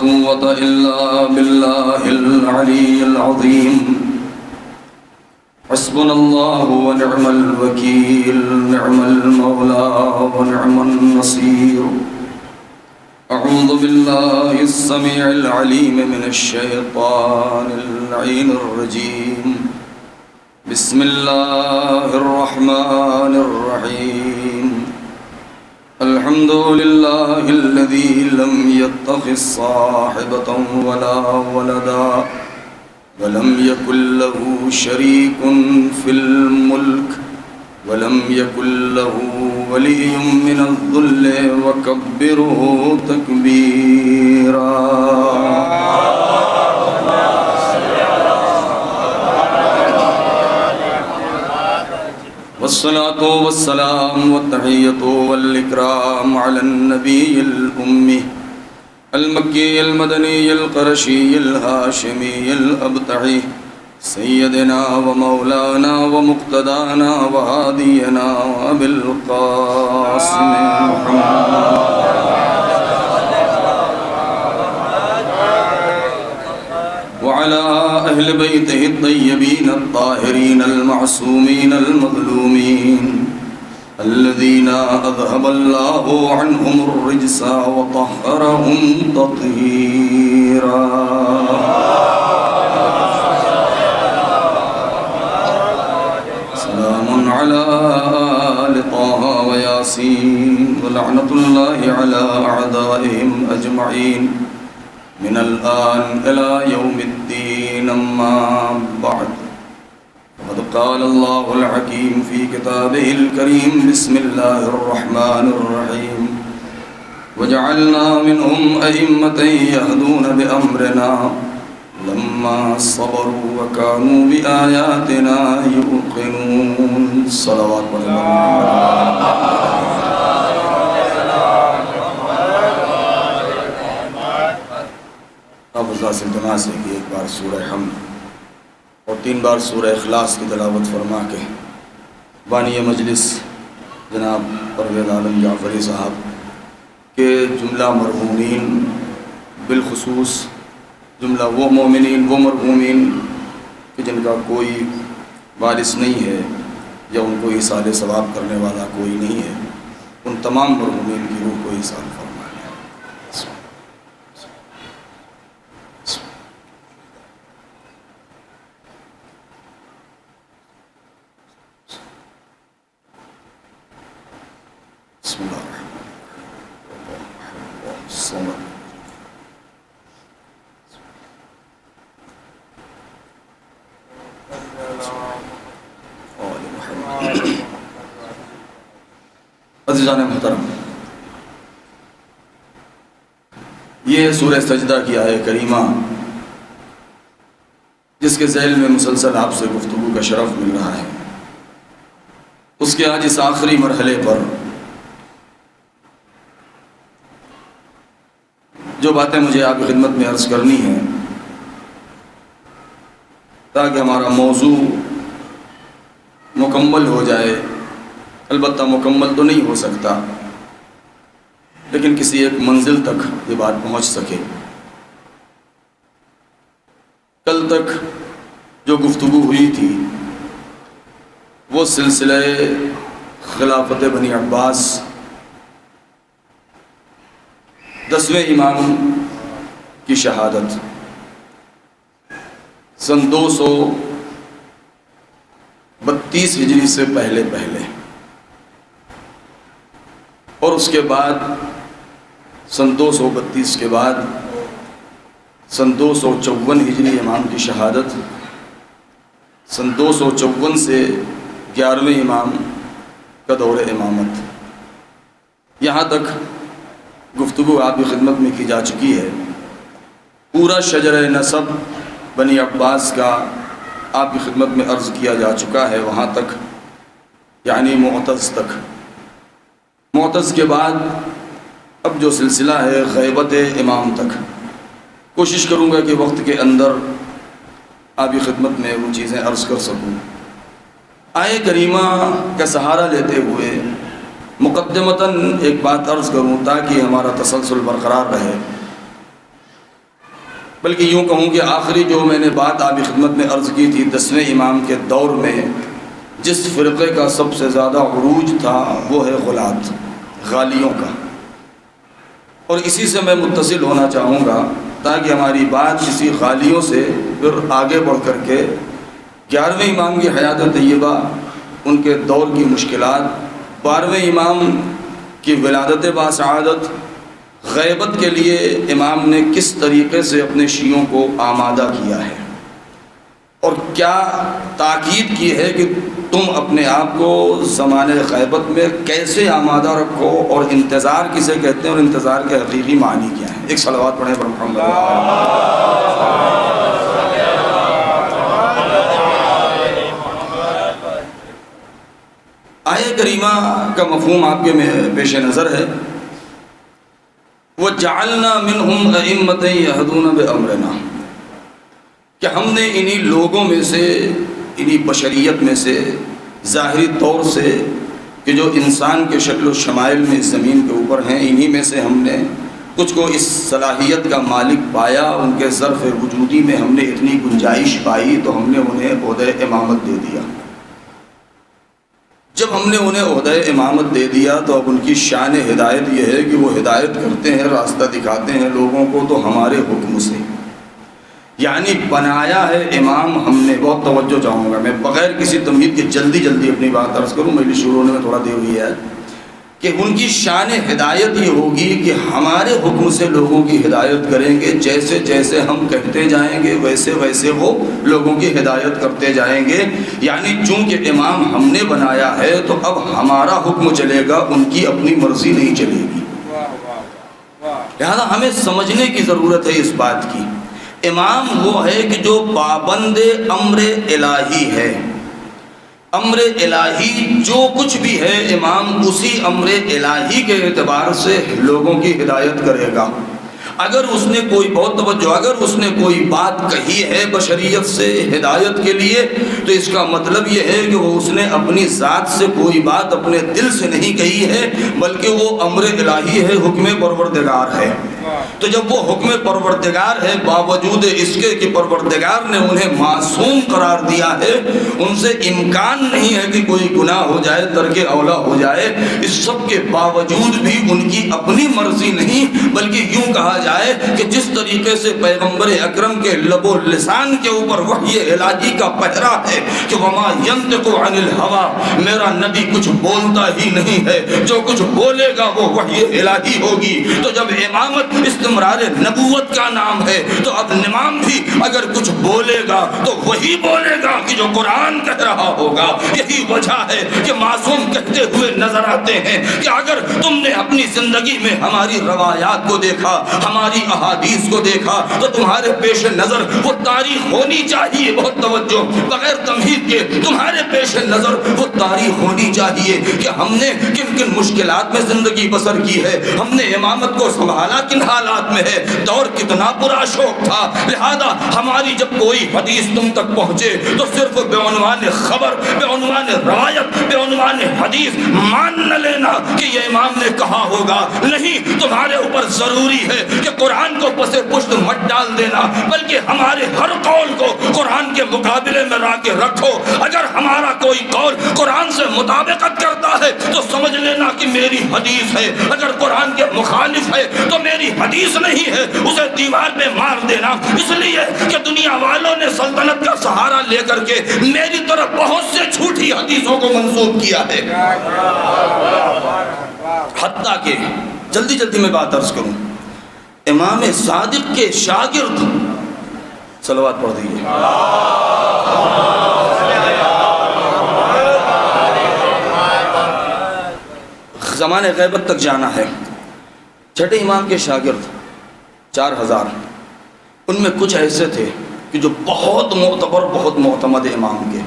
قوة إلا بالله العلي العظيم حسبنا الله ونعم الوكيل نعم المولى ونعم النصير أعوذ بالله السميع العليم من الشيطان اللعين الرجيم بسم الله الرحمن الرحيم الحمد لله الذي لم يتخذ صاحبة ولا ولدا ولم يكن له شريك في الملك ولم يكن له ولي من الذل وكبره تكبيرا والصلاة والسلام والتحية والإكرام على النبي الأمي المكي المدني القرشي الهاشمي الأبطحي سيدنا ومولانا ومقتدانا وهادينا أبي القاسم محمد وعلى أهل بيته الطيبين الطاهرين المعصومين المظلومين الذين أذهب الله عنهم الرجس وطهرهم تطهيرا سلام على آل طه وياسين ولعنة الله على أعدائهم أجمعين من الآن إلى يوم الدين أما بعد وقد قال الله الحكيم في كتابه الكريم بسم الله الرحمن الرحيم وجعلنا منهم أئمة يهدون بأمرنا لما صبروا وكانوا بآياتنا يوقنون صلوات اب ذا سلطنہ سے کہ ایک بار سورہ حمد اور 3 بار سورہ اخلاص کی تلاوت فرما کے بانی مجلس جناب پرویز عالم جعفری صاحب کے جملہ مرحومین بالخصوص جملہ وہ مومنین وہ مرحومین کہ جن کا کوئی وارث نہیں ہے یا ان کو ایصال ثواب کرنے والا کوئی نہیں ہے، ان تمام مرحومین کی روح کو ایصال فرما۔ بسم اللہ الرحمن الرحیم۔ عزیزان محترم، یہ سورہ سجدہ کی آیہ کریمہ جس کے ذیل میں مسلسل آپ سے گفتگو کا شرف مل رہا ہے، اس کے آج اس آخری مرحلے پر جو باتیں مجھے آپ کی خدمت میں عرض کرنی ہیں تاکہ ہمارا موضوع مکمل ہو جائے، البتہ مکمل تو نہیں ہو سکتا لیکن کسی ایک منزل تک یہ بات پہنچ سکے۔ کل تک جو گفتگو ہوئی تھی وہ سلسلہ خلافت بنی عباس 10ویں امام کی شہادت سن 232 ہجری سے پہلے اور اس کے بعد سن 232 کے بعد سن 254 ہجری امام کی شہادت، سن 254 سے 11ویں امام کا دور امامت، یہاں تک گفتگو آپ کی خدمت میں کی جا چکی ہے۔ پورا شجرہ نسب بنی عباس کا آپ کی خدمت میں عرض کیا جا چکا ہے، وہاں تک یعنی معتز تک۔ معتز کے بعد اب جو سلسلہ ہے غیبت امام تک، کوشش کروں گا کہ وقت کے اندر آپ کی خدمت میں وہ چیزیں عرض کر سکوں۔ آیہ کریمہ کا سہارا لیتے ہوئے مقدمتاً ایک بات عرض کروں تاکہ ہمارا تسلسل برقرار رہے بلکہ یوں کہوں کہ آخری جو میں نے بات آپ کی خدمت میں عرض کی تھی، 10ویں امام کے دور میں جس فرقے کا سب سے زیادہ عروج تھا وہ ہے غلات، غالیوں کا، اور اسی سے میں متصل ہونا چاہوں گا تاکہ ہماری بات کسی غالیوں سے پھر آگے بڑھ کر کے 11ویں امام کی حیات طیبہ، ان کے دور کی مشکلات، 12ویں امام کی ولادت باسعادت، غیبت کے لیے امام نے کس طریقے سے اپنے شیعوں کو آمادہ کیا ہے اور کیا تاکید کی ہے کہ تم اپنے آپ کو زمانے غیبت میں کیسے آمادہ رکھو، اور انتظار کسے کہتے ہیں اور انتظار کے حقیقی معنی کیا ہے۔ ایک صلوات پڑھیں پر محمد۔ آیہ کریمہ کا مفہوم آپ کے پیش نظر ہے، وَجَعَلْنَا مِنْهُمْ أَئِمَّةً يَهْدُونَ بِأَمْرِنَا، کہ ہم نے انہی لوگوں میں سے، انہی بشریت میں سے، ظاہری طور سے کہ جو انسان کے شکل و شمائل میں اس زمین کے اوپر ہیں، انہی میں سے ہم نے کچھ کو اس صلاحیت کا مالک پایا، ان کے ظرف وجودی میں ہم نے اتنی گنجائش پائی تو ہم نے انہیں عہدہ امامت دے دیا۔ جب ہم نے انہیں عہدہ امامت دے دیا تو اب ان کی شان ہدایت یہ ہے کہ وہ ہدایت کرتے ہیں، راستہ دکھاتے ہیں لوگوں کو، تو ہمارے حکم سے، یعنی بنایا ہے امام ہم نے۔ بہت توجہ چاہوں گا، میں بغیر کسی تمہید کے جلدی اپنی بات عرض کروں، میری شروع ہونے میں تھوڑا دیر ہوئی ہے، کہ ان کی شان ہدایت یہ ہوگی کہ ہمارے حکم سے لوگوں کی ہدایت کریں گے، جیسے جیسے ہم کہتے جائیں گے ویسے ویسے وہ لوگوں کی ہدایت کرتے جائیں گے۔ یعنی چونکہ امام ہم نے بنایا ہے تو اب ہمارا حکم چلے گا، ان کی اپنی مرضی نہیں چلے گی۔ لہذا ہمیں سمجھنے کی ضرورت ہے اس بات کی، امام وہ ہے کہ جو پابند امر الہی ہے، امر الہی جو کچھ بھی ہے امام اسی امر الہی کے اعتبار سے لوگوں کی ہدایت کرے گا۔ اگر اس نے کوئی، بہت توجہ، اگر اس نے کوئی بات کہی ہے بشریت سے ہدایت کے لیے تو اس کا مطلب یہ ہے کہ وہ اس نے اپنی ذات سے کوئی بات اپنے دل سے نہیں کہی ہے، بلکہ وہ امر الہی ہے، حکم پروردگار ہے۔ تو جب وہ حکم پروردگار ہے، باوجود اس کے کہ پروردگار نے انہیں معصوم قرار دیا ہے، ان سے امکان نہیں ہے کہ کوئی گناہ ہو جائے، ترک اولا ہو جائے، اس سب کے باوجود بھی ان کی اپنی مرضی نہیں، بلکہ یوں کہا جائے کہ جس طریقے سے پیغمبر اکرم کے لب و لسان کے اوپر وحی الہی کا پہرا ہے کہ وما ینطق عن الہوی، میرا نبی کچھ بولتا ہی نہیں ہے، جو کچھ بولے گا وہ وحی الہی ہوگی۔ تو جب امامت استمرار نبوت کا نام ہے تو اب امام بھی اگر کچھ بولے گا تو وہی بولے گا کہ جو قرآن کہہ رہا ہوگا۔ یہی وجہ ہے کہ معصوم کہتے ہوئے نظر آتے ہیں کہ اگر تم نے اپنی زندگی میں ہماری روایات کو دیکھا، ہماری احادیث کو دیکھا، تو تمہارے پیش نظر وہ تاریخ ہونی چاہیے، بہت توجہ، بغیر تمہید کے تمہارے پیش نظر وہ تاریخ ہونی چاہیے کہ ہم نے کن کن مشکلات میں زندگی بسر کی ہے، ہم نے امامت کو سنبھالا کن حالات میں ہے، دور کتنا برا شوق تھا۔ لہذا ہماری جب کوئی حدیث تم تک پہنچے تو صرف بے عنوان خبر، بے عنوان روایت، بے عنوان حدیث مان نہ لینا کہ یہ امام نے کہا ہوگا، نہیں، تمہارے اوپر ضروری ہے کہ قرآن کو پس پشت مت ڈال دینا، بلکہ ہمارے ہر قول کو قرآن کے مقابلے میں لا کے رکھو۔ اگر ہمارا کوئی قول قرآن سے مطابقت کرتا ہے تو سمجھ لینا کہ میری حدیث ہے، اگر قرآن کے مخالف ہے تو میری حدیث نہیں ہے، اسے دیوار پہ مار دینا، اس لیے کہ دنیا والوں نے سلطنت کا سہارا لے کر کے میری طرف بہت سے جھوٹی حدیثوں کو منسوب کیا ہے، حتیٰ کہ جلدی میں بات عرض کروں، امام صادق کے شاگرد، صلوات پڑھ دیجیے، زمانے غیبت تک جانا ہے، چھٹے امام کے شاگرد 4000، ان میں کچھ ایسے تھے کہ جو بہت معتبر، بہت معتمد امام کے۔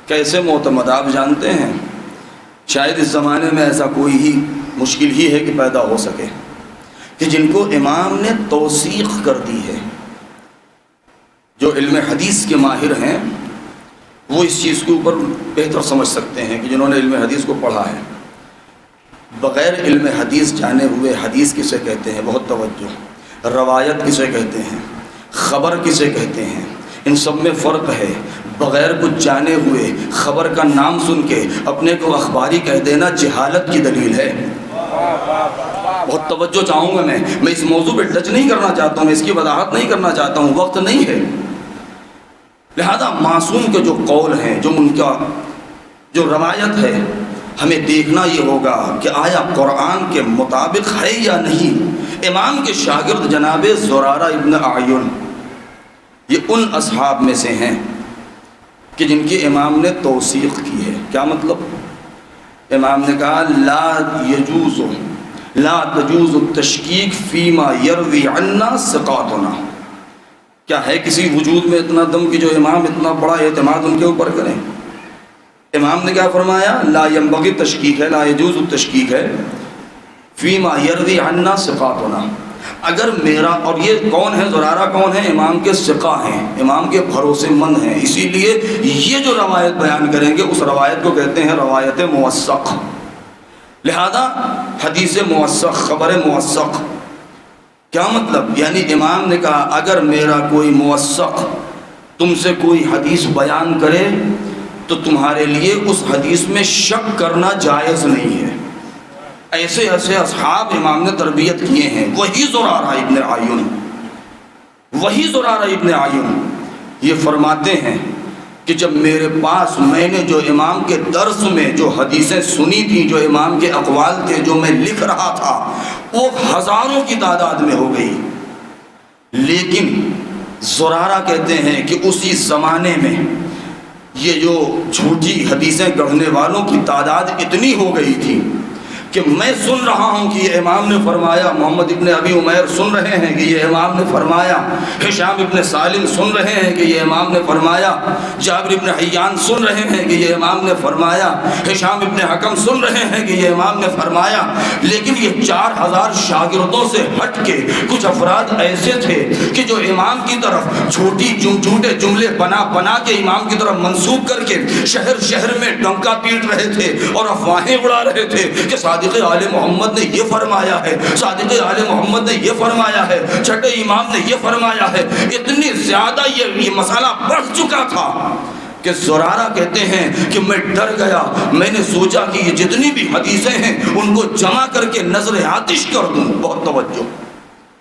کیسے معتمد آپ جانتے ہیں؟ شاید اس زمانے میں ایسا کوئی ہی مشکل ہی ہے کہ پیدا ہو سکے کہ جن کو امام نے توثیق کر دی ہے۔ جو علم حدیث کے ماہر ہیں وہ اس چیز کے اوپر بہتر سمجھ سکتے ہیں کہ جنہوں نے علم حدیث کو پڑھا ہے۔ بغیر علم حدیث جانے ہوئے حدیث کسے کہتے ہیں؟ بہت توجہ، روایت کسے کہتے ہیں؟ خبر کسے کہتے ہیں، ان سب میں فرق ہے۔ بغیر کچھ جانے ہوئے خبر کا نام سن کے اپنے کو اخباری کہہ دینا جہالت کی دلیل ہے۔ بہت توجہ چاہوں گا میں اس موضوع پہ ٹچ نہیں کرنا چاہتا ہوں، میں اس کی وضاحت نہیں کرنا چاہتا ہوں، وقت نہیں ہے۔ لہذا معصوم کے جو قول ہیں، جو ان کا جو روایت ہے، ہمیں دیکھنا یہ ہوگا کہ آیا قرآن کے مطابق ہے یا نہیں۔ امام کے شاگرد جناب زرارہ ابن اعین یہ ان اصحاب میں سے ہیں کہ جن کے امام نے توثیق کی ہے۔ کیا مطلب؟ امام نے کہا لا تجوز التشکیک فیما یروی عنا ثقاتنا۔ کیا ہے کسی وجود میں اتنا دم کہ جو امام اتنا بڑا اعتماد ان کے اوپر کریں؟ امام نے کیا فرمایا؟ لا ينبغی تشکیک ہے، لا يجوز التشکیک ہے فیما یروی عنا ثقاتنا۔ اگر میرا، اور یہ کون ہے زرارہ، کون ہے؟ امام کے ثقہ ہیں، امام کے بھروسے مند ہیں، اسی لیے یہ جو روایت بیان کریں گے اس روایت کو کہتے ہیں روایت موثق۔ لہذا حدیث موثق، خبر موثق کیا مطلب؟ یعنی امام نے کہا اگر میرا کوئی موثق تم سے کوئی حدیث بیان کرے تو تمہارے لیے اس حدیث میں شک کرنا جائز نہیں ہے۔ ایسے ایسے اصحاب امام نے تربیت کیے ہیں۔ وہی زرارہ ابن اعین یہ فرماتے ہیں کہ جب میرے پاس میں نے جو امام کے درس میں جو حدیثیں سنی تھیں، جو امام کے اقوال تھے، جو میں لکھ رہا تھا، وہ ہزاروں کی تعداد میں ہو گئی۔ لیکن زرارہ کہتے ہیں کہ اسی زمانے میں یہ جو جھوٹی حدیثیں گڑھنے والوں کی تعداد اتنی ہو گئی تھی کہ میں سن رہا ہوں کہ یہ امام نے فرمایا، محمد ابن ابی عمیر سن رہے ہیں کہ یہ امام نے فرمایا، ہشام ابن سالم سن رہے ہیں کہ یہ امام نے فرمایا، جابر ابن حیان سن رہے ہیں کہ یہ امام نے فرمایا، ہشام ابن حکم سن رہے ہیں کہ یہ امام نے فرمایا۔ لیکن یہ 4000 شاگردوں سے ہٹ کے کچھ افراد ایسے تھے کہ جو امام کی طرف جھوٹے جملے بنا کے امام کی طرف منسوب کر کے شہر شہر میں ڈنکا پیٹ رہے تھے اور افواہیں اڑا رہے تھے کہ صادق آل محمد نے یہ فرمایا ہے، صادق آل محمد نے یہ فرمایا ہے، چھٹے امام نے یہ فرمایا ہے۔ اتنی زیادہ یہ مسئلہ بڑھ چکا تھا کہ زرارہ کہتے ہیں کہ میں ڈر گیا، میں نے سوچا کہ یہ جتنی بھی حدیثیں ہیں ان کو جمع کر کے نظر آتش کر دوں۔ بہت توجہ،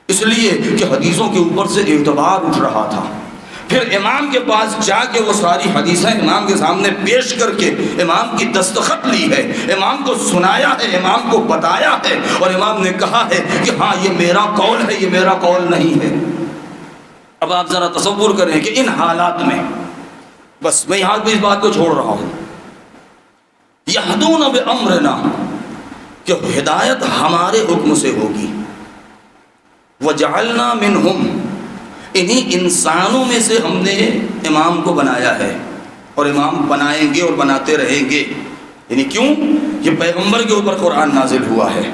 اس لیے کہ حدیثوں کے اوپر سے اعتبار اٹھ رہا تھا۔ پھر امام کے پاس جا کے وہ ساری حدیثیں امام کے سامنے پیش کر کے امام کی دستخط لی ہے، امام کو سنایا ہے، امام کو بتایا ہے، اور امام نے کہا ہے کہ ہاں یہ میرا قول ہے، یہ میرا قول نہیں ہے۔ اب آپ ذرا تصور کریں کہ ان حالات میں، بس میں یہاں بھی اس بات کو چھوڑ رہا ہوں، یہدون بامرنا، کہ ہدایت ہمارے حکم سے ہوگی، وجعلنا منہم، انہی انسانوں میں سے ہم نے امام کو بنایا ہے اور امام بنائیں گے اور بناتے رہیں گے۔ یعنی کیوں؟ یہ پیغمبر کے اوپر قرآن نازل ہوا ہے،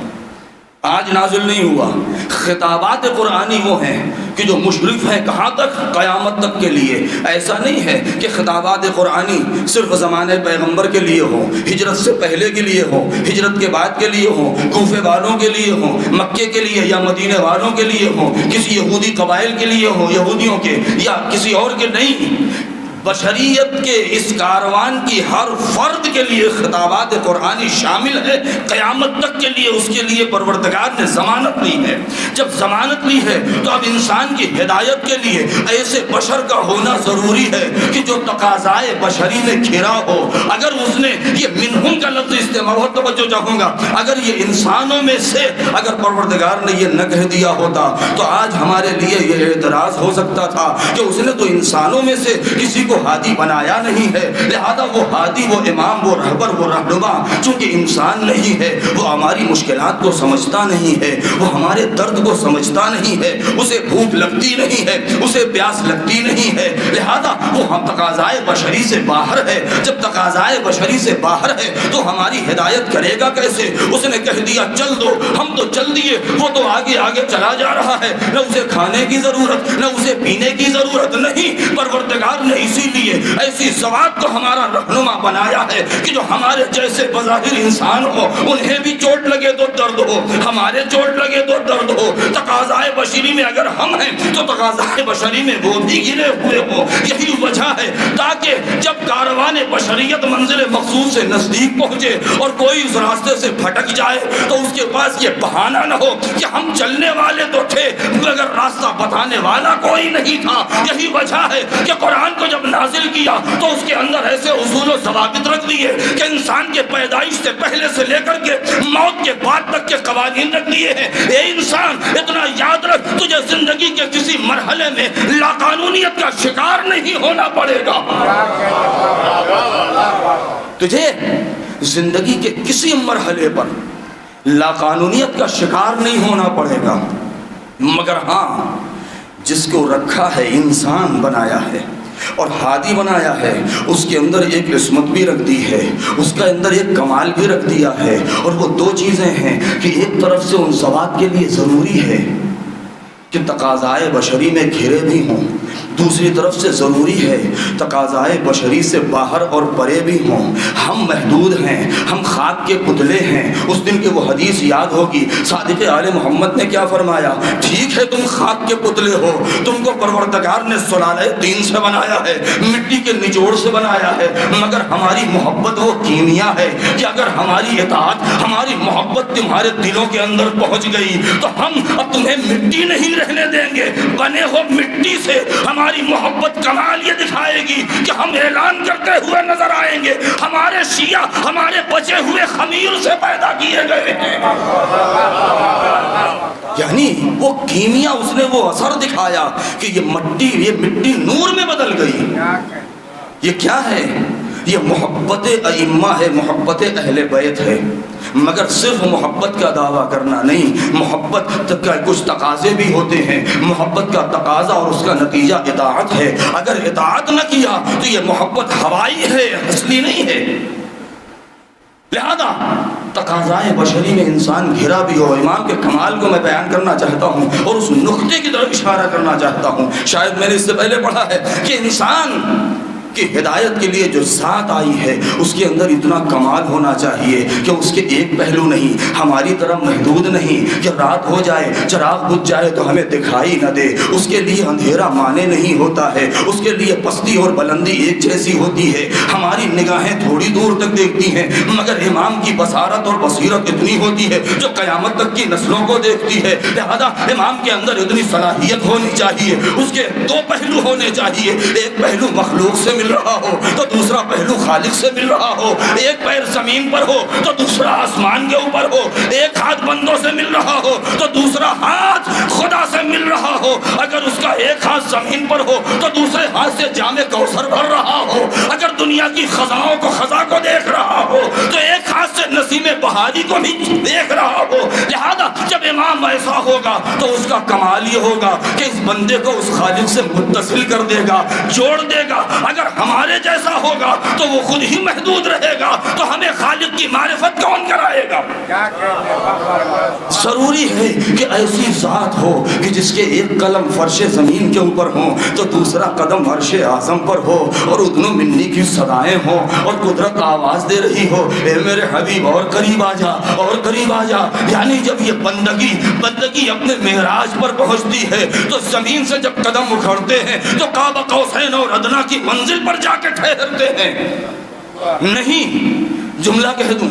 آج نازل نہیں ہوا۔ خطابات قرآنی وہ ہیں کہ جو مشرف ہیں کہاں تک؟ قیامت تک کے لیے۔ ایسا نہیں ہے کہ خطابات قرآنی صرف زمانے پیغمبر کے لیے ہوں، ہجرت سے پہلے کے لیے ہوں، ہجرت کے بعد کے لیے ہوں، کوفے والوں کے لیے ہوں، مکے کے لیے یا مدینے والوں کے لیے ہوں، کسی یہودی قبائل کے لیے ہوں، یہودیوں کے یا کسی اور کے نہیں۔ بشریت کے اس کاروان کی ہر فرد کے لیے خطابات قرآنی شامل ہے، قیامت تک کے لیے اس کے لیے پروردگار نے ضمانت لی ہے۔ جب ضمانت لی ہے تو اب انسان کی ہدایت کے لیے ایسے بشر کا ہونا ضروری ہے کہ جو تقاضائے بشری میں گھرا ہو۔ اگر اس نے یہ منہم کا لفظ استعمال، بہت توجہ چاہوں گا، اگر یہ انسانوں میں سے اگر پروردگار نے یہ نہ کہہ دیا ہوتا تو آج ہمارے لیے یہ اعتراض ہو سکتا تھا کہ اس نے تو انسانوں میں سے کسی کو ہادی بنایا نہیں ہے، لہذا وہ ہادی، وہ امام، وہ رہبر، وہ رہنما چونکہ انسان نہیں ہے، وہ ہماری مشکلات کو سمجھتا نہیں ہے، وہ ہمارے درد کو سمجھتا نہیں ہے، اسے بھوک لگتی نہیں ہے، اسے پیاس لگتی نہیں ہے، لہذا وہ ہم تقاضائے بشری سے باہر ہے۔ جب تقاضائے بشری سے باہر ہے تو ہماری ہدایت کرے گا کیسے؟ اس نے کہہ دیا چل دو، ہم تو چل دیے، وہ تو آگے آگے چلا جا رہا ہے، نہ اسے کھانے کی ضرورت، نہ اسے پینے کی ضرورت نہیں۔ پروردگار نے اس اسی لیے ایسی ذوات کو ہمارا رہنما بنایا ہے کہ جو ہمارے جیسے بظاہر انسان ہو انہیں بھی چوٹ لگے تو درد ہو، ہمارے چوٹ لگے تو درد ہو۔ تقاضائے بشری میں اگر ہم ہیں تو تقاضائے بشری میں وہ بھی گرے ہوئے ہو۔ یہی وجہ ہے تاکہ جب کاروان بشریت منزل مقصود سے نزدیک پہنچے اور کوئی اس راستے سے بھٹک جائے تو اس کے پاس یہ بہانہ نہ ہو کہ ہم چلنے والے تو تھے مگر راستہ بتانے والا کوئی نہیں تھا۔ یہی وجہ ہے کہ قرآن کو جب نازل کیا تو اس کے اندر ایسے اصول و ضوابط رکھ دیے کہ انسان کے پیدائش سے پہلے سے لے کر کے موت کے بعد تک کے قوانین رکھ دیے ہیں۔ اے انسان اتنا یاد رکھ، تجھے زندگی کے کسی مرحلے میں لاقانونیت کا شکار نہیں ہونا پڑے گا۔ تجھے زندگی کے کسی مرحلے پر لاقانونیت کا شکار نہیں ہونا پڑے گا، مگر ہاں جس کو رکھا ہے انسان بنایا ہے اور ہادی بنایا ہے اس کے اندر ایک عصمت بھی رکھ دی ہے، اس کے اندر ایک کمال بھی رکھ دیا ہے، اور وہ دو چیزیں ہیں کہ ایک طرف سے ان ذوات کے لیے ضروری ہے کہ تقاضائے بشری میں گھرے بھی ہوں، دوسری طرف سے ضروری ہے تقاضائے بشری سے باہر اور پرے بھی ہوں۔ ہم محدود ہیں، ہم خاک کے پتلے ہیں۔ اس دن کی وہ حدیث یاد ہوگی، صادق آل محمد نے کیا فرمایا؟ ٹھیک ہے تم خاک کے پتلے ہو، تم کو پروردگار نے سلالہ طین سے بنایا ہے، مٹی کے نچوڑ سے بنایا ہے، مگر ہماری محبت وہ کیمیا ہے کہ اگر ہماری اطاعت، ہماری محبت تمہارے دلوں کے اندر پہنچ گئی تو ہم اب تمہیں مٹی نہیں رہنے دیں گے، بنے ہو مٹی سے۔ ہماری محبت کمال یہ دکھائے گی کہ ہم اعلان کرتے ہوئے نظر آئیں گے ہمارے شیعہ ہمارے بچے ہوئے خمیر سے پیدا کیے گئے ہیں۔ یعنی وہ کیمیا، اس نے وہ اثر دکھایا کہ یہ مٹی نور میں بدل گئی۔ یہ کیا ہے؟ یہ محبت ائمہ ہے، محبت اہل بیت ہے، مگر صرف محبت کا دعویٰ کرنا نہیں، محبت کا کچھ تقاضے بھی ہوتے ہیں۔ محبت کا تقاضا اور اس کا نتیجہ اطاعت ہے۔ اگر اطاعت نہ کیا تو یہ محبت ہوائی ہے، اصلی نہیں ہے۔ لہذا تقاضائے بشری میں انسان گھرا بھی ہو۔ امام کے کمال کو میں بیان کرنا چاہتا ہوں اور اس نقطے کی طرف اشارہ کرنا چاہتا ہوں۔ شاید میں نے اس سے پہلے پڑھا ہے کہ انسان کہ ہدایت کے لیے جو ذات آئی ہے اس کے اندر اتنا کمال ہونا چاہیے کہ اس کے ایک پہلو نہیں، ہماری طرح محدود نہیں کہ رات ہو جائے چراغ بجھ جائے تو ہمیں دکھائی نہ دے، اس کے لیے اندھیرا مانے نہیں ہوتا ہے، اس کے لیے پستی اور بلندی ایک جیسی ہوتی ہے، ہماری نگاہیں تھوڑی دور تک دیکھتی ہیں، مگر امام کی بصارت اور بصیرت اتنی ہوتی ہے جو قیامت تک کی نسلوں کو دیکھتی ہے۔ لہذا امام کے اندر اتنی صلاحیت ہونی چاہیے، اس کے دو پہلو ہونے چاہیے، ایک پہلو مخلوق سے مل رہا ہو تو دوسرا پہلو خالق سے مل رہا ہو، ایک پیر زمین پر ہو تو دوسرا آسمان کے اوپر ہو، ایک ہاتھ بندوں سے مل رہا ہو تو دوسرا ہاتھ خدا سے مل رہا ہو، اگر اس کا ایک ہاتھ زمین پر ہو تو دوسرے ہاتھ سے جام کوثر بھر رہا ہو، اگر دنیا کی خزاؤں کو خزاں کو دیکھ رہا ہو تو ایک ہاتھ سے نسیم بہاری کو بھی دیکھ رہا ہو۔ لہذا جب امام ایسا ہوگا تو اس کا کمال یہ ہوگا کہ اس بندے کو اس خالق سے متصل کر دے گا، جوڑ دے گا۔ اگر ہمارے جیسا ہوگا تو وہ خود ہی محدود رہے گا، تو ہمیں خالق کی معرفت کون کرائے گا؟ ضروری ہے کہ ایسی ذات ہو کہ جس کے ایک قلم فرش زمین کے اوپر ہو تو دوسرا قدم عرش اعظم پر ہو، اور ادن و منی کی صدائیں ہوں اور قدرت آواز دے رہی ہو، اے میرے حبیب اور قریب آ جا، اور قریب آ جا۔ یعنی جب یہ بندگی اپنے معراج پر پہنچتی ہے تو زمین سے جب قدم اکھڑتے ہیں تو قاب قوسین اور ادنیٰ کی منزل پر جا کے ٹھہرتے ہیں۔ نہیں، جملہ کہہ دوں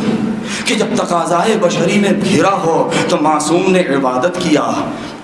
کہ جب تقاضائے بشری میں گھرا ہو تو معصوم نے عبادت کیا،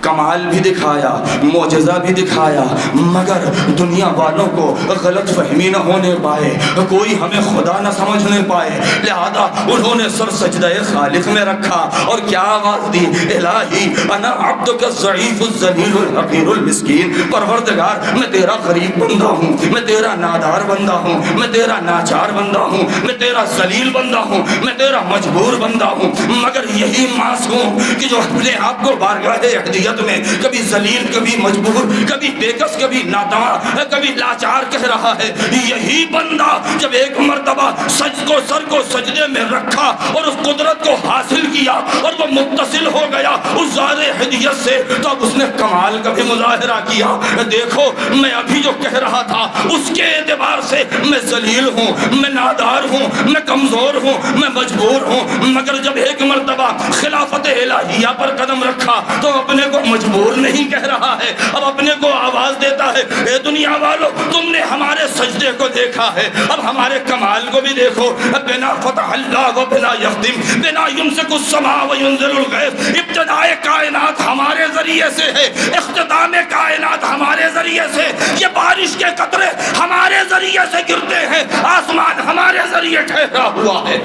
کمال بھی دکھایا، معجزہ بھی دکھایا، مگر دنیا والوں کو غلط فہمی نہ ہونے پائے، کوئی ہمیں خدا نہ سمجھنے پائے، لہذا انہوں نے سر سجدہ خالق میں رکھا اور کیا آواز دی؟ الہی انا عبدک الضعیف الذلیل الحقیر المسکین، پروردگار میں تیرا غریب بندہ ہوں، میں تیرا نادار بندہ ہوں، میں تیرا ناچار بندہ ہوں، میں تیرا ذلیل بندہ ہوں، میں تیرا مجبور بندہ ہوں، مگر یہی معصوم کہ جو اپنے آپ کو بارگاہ احدیت ذلت میں، کبھی ذلیل، کبھی مجبور، کبھی بےکس، کبھی نادان، کبھی لاچار کہہ رہا ہے یہی بندہ جب ایک مرتبہ سر کو سجدے میں رکھا اور اس قدرت کو حاصل کیا اور وہ متصل ہو گیا اس ذات ہدیت سے، تو اب اس نے کمال کا بھی مظاہرہ کیا۔ دیکھو میں ابھی جو کہہ رہا تھا اس کے اعتبار سے میں ذلیل ہوں، میں نادار ہوں، میں کمزور ہوں، میں مجبور ہوں، مگر جب ایک مرتبہ خلافت الہیہ پر قدم رکھا تو اپنے کو مجبور نہیں کہہ رہا ہے، اب اپنے کو آواز دیتا ہے اے دنیا والو تم نے ہمارے سجدے کو دیکھا ہے، اب ہمارے کمال کو بھی دیکھو۔ بنا فتح اللہ و بنا یختم بنا یمسک السماء و ینزل الغیث، ابتدائے کائنات ہمارے ذریعے سے ہے، اختتام کائنات ہمارے ذریعے سے، یہ بارش کے قطرے ہمارے ذریعے سے گرتے ہیں، آسمان ہمارے ذریعے ٹھہرا ہوا ہے۔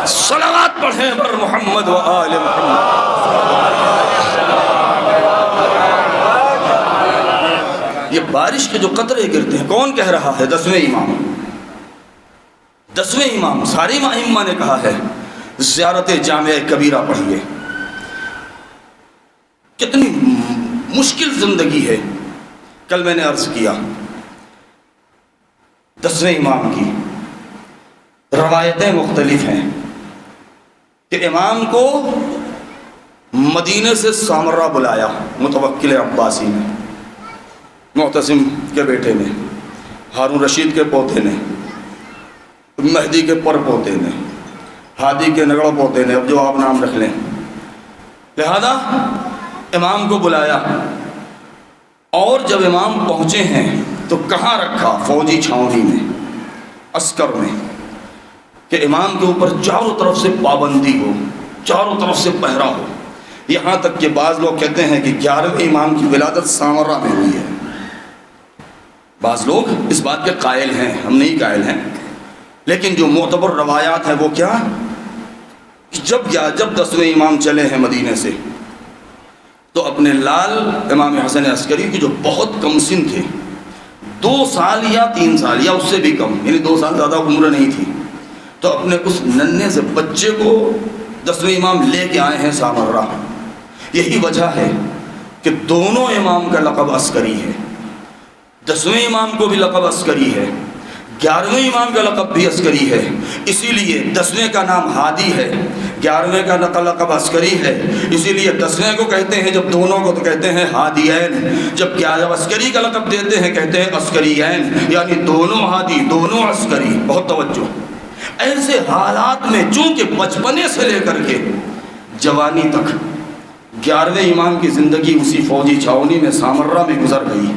صلوات پڑھیں بر محمد و آل محمد۔ یہ بارش کے جو قطرے گرتے ہیں کون کہہ رہا ہے؟ 10ویں امام، 10ویں امام، سارے ائمہ نے کہا ہے زیارت جامعہ کبیرہ پڑھیے۔ کتنی مشکل زندگی ہے۔ کل میں نے عرض کیا 10ویں امام کی روایتیں مختلف ہیں کہ امام کو مدینے سے سامرہ بلایا متوکل عباسی نے، معتصم کے بیٹے نے، ہارون رشید کے پوتے نے، مہدی کے پر پوتے نے، ہادی کے نگڑ پوتے نے، اب جو آپ نام رکھ لیں۔ لہذا امام کو بلایا اور جب امام پہنچے ہیں تو کہاں رکھا؟ فوجی چھاؤنی میں، عسکر میں، کہ امام کے اوپر چاروں طرف سے پابندی ہو، چاروں طرف سے پہرا ہو۔ یہاں تک کہ بعض لوگ کہتے ہیں کہ 11ویں امام کی ولادت سامرہ میں ہوئی ہے۔ بعض لوگ اس بات کے قائل ہیں، ہم نہیں قائل ہیں، لیکن جو معتبر روایات ہیں وہ کیا؟ جب 10ویں امام چلے ہیں مدینے سے تو اپنے لال امام حسن عسکری کی جو بہت کم سن تھے، 2 سال یا 3 سال یا اس سے بھی کم، یعنی 2 سال زیادہ عمر نہیں تھی، تو اپنے اس ننھے سے بچے کو 10ویں امام لے کے آئے ہیں سامرہ۔ یہی وجہ ہے کہ دونوں امام کا لقب عسکری ہے، 10ویں امام کو بھی لقب عسکری ہے، 11ویں امام کا لقب بھی عسکری ہے۔ اسی لیے 10ویں کا نام ہادی ہے، 11ویں کا لقب عسکری ہے، اسی لیے 10ویں کو کہتے ہیں جب دونوں کو تو کہتے ہیں ہادیین، جب عسکری کا لقب دیتے ہیں کہتے ہیں عسکریین، یعنی دونوں ہادی دونوں عسکری۔ بہت توجہ۔ ایسے حالات میں چونکہ بچپنے سے لے کر کے جوانی تک 11ویں امام کی زندگی اسی فوجی چھاؤنی میں سامرہ میں گزر گئی،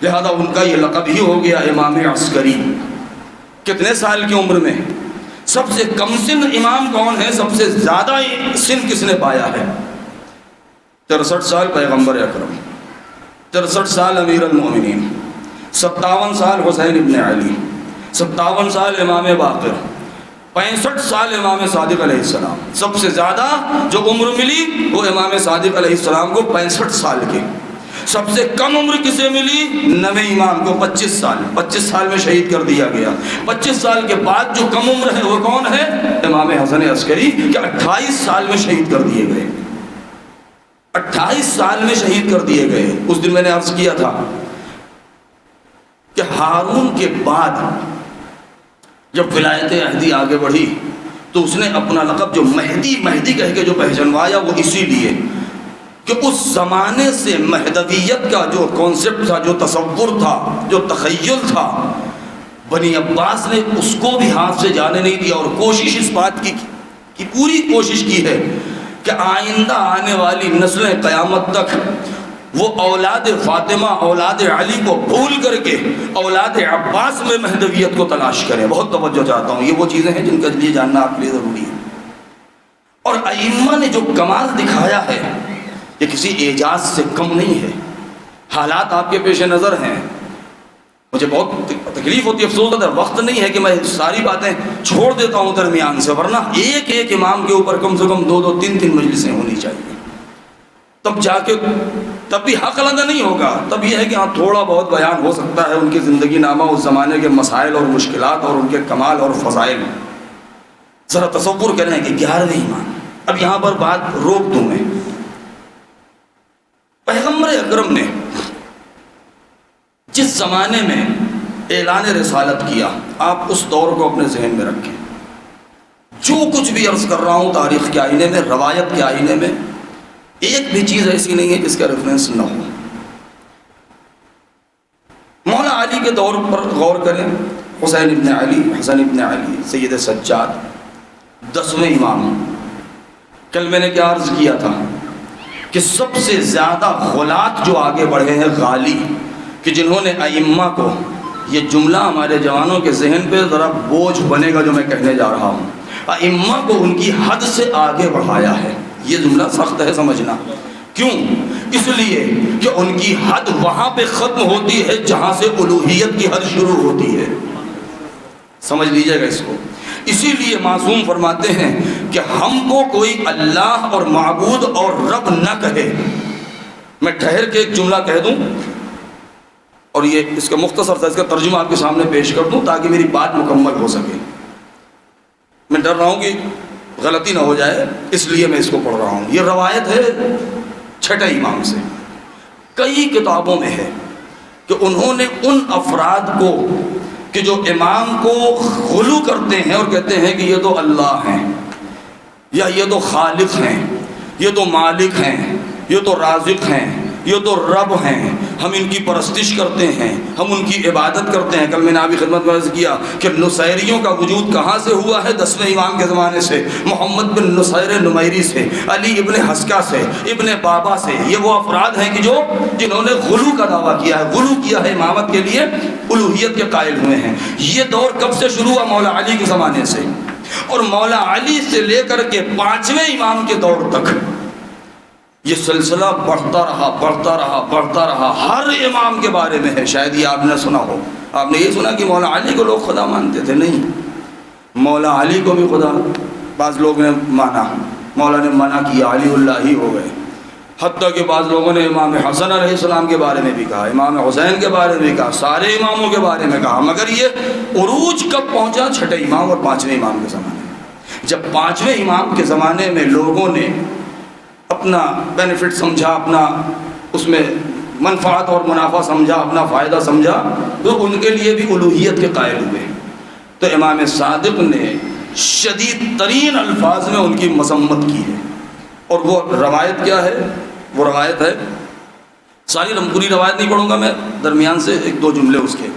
لہذا ان کا یہ لقب ہی ہو گیا امام عسکری۔ کتنے سال کی عمر میں؟ سب سے کم سن امام کون ہے؟ سب سے زیادہ سن کس نے پایا ہے؟ 63 سال پیغمبر اکرم، 63 سال امیر المومنین، 57 سال حسین ابن علی، 57 سال امام باقر، 65 سال امام صادق علیہ السلام۔ سب سے زیادہ جو عمر ملی وہ امام صادق علیہ السلام کو 65 سال کے۔ سب سے کم عمر کسے ملی؟ 9ویں امام کو 25 سال، 25 سال میں شہید کر دیا گیا۔ 25 سال کے بعد جو کم عمر ہے وہ کون ہے؟ امام حسن عسکری، کہ 28 سال میں شہید کر دیے گئے، 28 سال میں شہید کر دیے گئے۔ اس دن میں نے عرض کیا تھا کہ ہارون کے بعد جب ولایت عہدی آگے بڑھی تو اس نے اپنا لقب جو مہدی مہدی کہہ کے جو پہچنوایا وہ اسی لیے کہ اس زمانے سے مہدویت کا جو کانسیپٹ تھا، جو تصور تھا، جو تخیل تھا، بنی عباس نے اس کو بھی ہاتھ سے جانے نہیں دیا، اور کوشش اس بات کی پوری کوشش کی ہے کہ آئندہ آنے والی نسلیں قیامت تک وہ اولاد فاطمہ اولاد علی کو بھول کر کے اولاد عباس میں مہدویت کو تلاش کریں۔ بہت توجہ چاہتا ہوں، یہ وہ چیزیں ہیں جن کا لیے جاننا آپ کے لیے ضروری ہے۔ اور ائمہ نے جو کمال دکھایا ہے یہ کسی اعجاز سے کم نہیں ہے۔ حالات آپ کے پیش نظر ہیں، مجھے بہت تکلیف ہوتی ہے، افسوس ہوتا ہے، وقت نہیں ہے کہ میں ساری باتیں چھوڑ دیتا ہوں درمیان سے، ورنہ ایک ایک امام کے اوپر کم سے کم 2 3 مجلسیں ہونی چاہیے، تب جا کے تب بھی حق ادا نہیں ہوگا۔ تب یہ ہے کہ ہاں تھوڑا بہت بیان ہو سکتا ہے ان کی زندگی نامہ، اس زمانے کے مسائل اور مشکلات اور ان کے کمال اور فضائل۔ ذرا تصور کریں کہ 11ویں امام، اب یہاں پر بات روک دوں میں، پیغمبر اکرم نے جس زمانے میں اعلان رسالت کیا، آپ اس دور کو اپنے ذہن میں رکھیں. جو کچھ بھی عرض کر رہا ہوں تاریخ کے آئینے میں، روایت کے آئینے میں، ایک بھی چیز ایسی نہیں ہے جس کا ریفرنس نہ ہو. مولا علی کے دور پر غور کریں. حسین ابن علی، حسن ابن علی سید سجاد 10ویں امام. کل میں نے کیا عرض کیا تھا کہ سب سے زیادہ غلات جو آگے بڑھے ہیں غالی، کہ جنہوں نے ائمہ کو، یہ جملہ ہمارے جوانوں کے ذہن پہ ذرا بوجھ بنے گا جو میں کہنے جا رہا ہوں، ائمہ کو ان کی حد سے آگے بڑھایا ہے. یہ جملہ سخت ہے سمجھنا. کیوں؟ اس لیے کہ ان کی حد وہاں پہ ختم ہوتی ہے جہاں سے الوہیت کی حد شروع ہوتی ہے. سمجھ لیجئے گا اس کو. اسی لیے معصوم فرماتے ہیں کہ ہم کو کوئی اللہ اور معبود اور رب نہ کہے. میں ٹھہر کے ایک جملہ کہہ دوں اور یہ اس کا مختصر سا اس کا ترجمہ آپ کے سامنے پیش کر دوں تاکہ میری بات مکمل ہو سکے. میں ڈر رہا ہوں کہ غلطی نہ ہو جائے، اس لیے میں اس کو پڑھ رہا ہوں. یہ روایت ہے 6 امام سے. کئی کتابوں میں ہے کہ انہوں نے ان افراد کو کہ جو امام کو غلو کرتے ہیں اور کہتے ہیں کہ یہ تو اللہ ہیں، یا یہ تو خالق ہیں، یہ تو مالک ہیں، یہ تو رازق ہیں، یہ تو رب ہیں، ہم ان کی پرستش کرتے ہیں، ہم ان کی عبادت کرتے ہیں. کل میں نے ابھی خدمت میں عرض کیا کہ نصیریوں کا وجود کہاں سے ہوا ہے؟ 10ویں امام کے زمانے سے، محمد بن نصیر نمیری سے، علی ابن حسکہ سے، ابن بابا سے. یہ وہ افراد ہیں کہ جنہوں نے غلو کا دعویٰ کیا ہے، غلو کیا ہے امامت کے لیے، الوہیت کے قائل ہوئے ہیں. یہ دور کب سے شروع ہوا؟ مولا علی کے زمانے سے. اور مولا علی سے لے کر کے 5ویں امام کے دور تک یہ سلسلہ بڑھتا رہا بڑھتا رہا بڑھتا رہا. ہر امام کے بارے میں ہے. شاید یہ آپ نے سنا ہو. آپ نے یہ سنا کہ مولا علی کو لوگ خدا مانتے تھے؟ نہیں، مولا علی کو بھی خدا بعض لوگ نے مانا، مولا نے منع کیا، علی اللہ ہی ہو گئے. حتیٰ کہ بعض لوگوں نے امام حسن علیہ السلام کے بارے میں بھی کہا، امام حسین کے بارے میں کہا، سارے اماموں کے بارے میں کہا. مگر یہ عروج کب پہنچا؟ 6 امام اور 5ویں امام کے زمانے میں. جب 5ویں امام کے زمانے میں لوگوں نے اپنا بینیفٹ سمجھا، اپنا اس میں منفعت اور منافع سمجھا، اپنا فائدہ سمجھا، تو ان کے لیے بھی الوہیت کے قائل ہوئے. تو امام صادق نے شدید ترین الفاظ میں ان کی مذمت کی ہے. اور وہ روایت کیا ہے؟ وہ روایت ہے، ساری پوری روایت نہیں پڑھوں گا میں، درمیان سے 1-2 جملے اس کے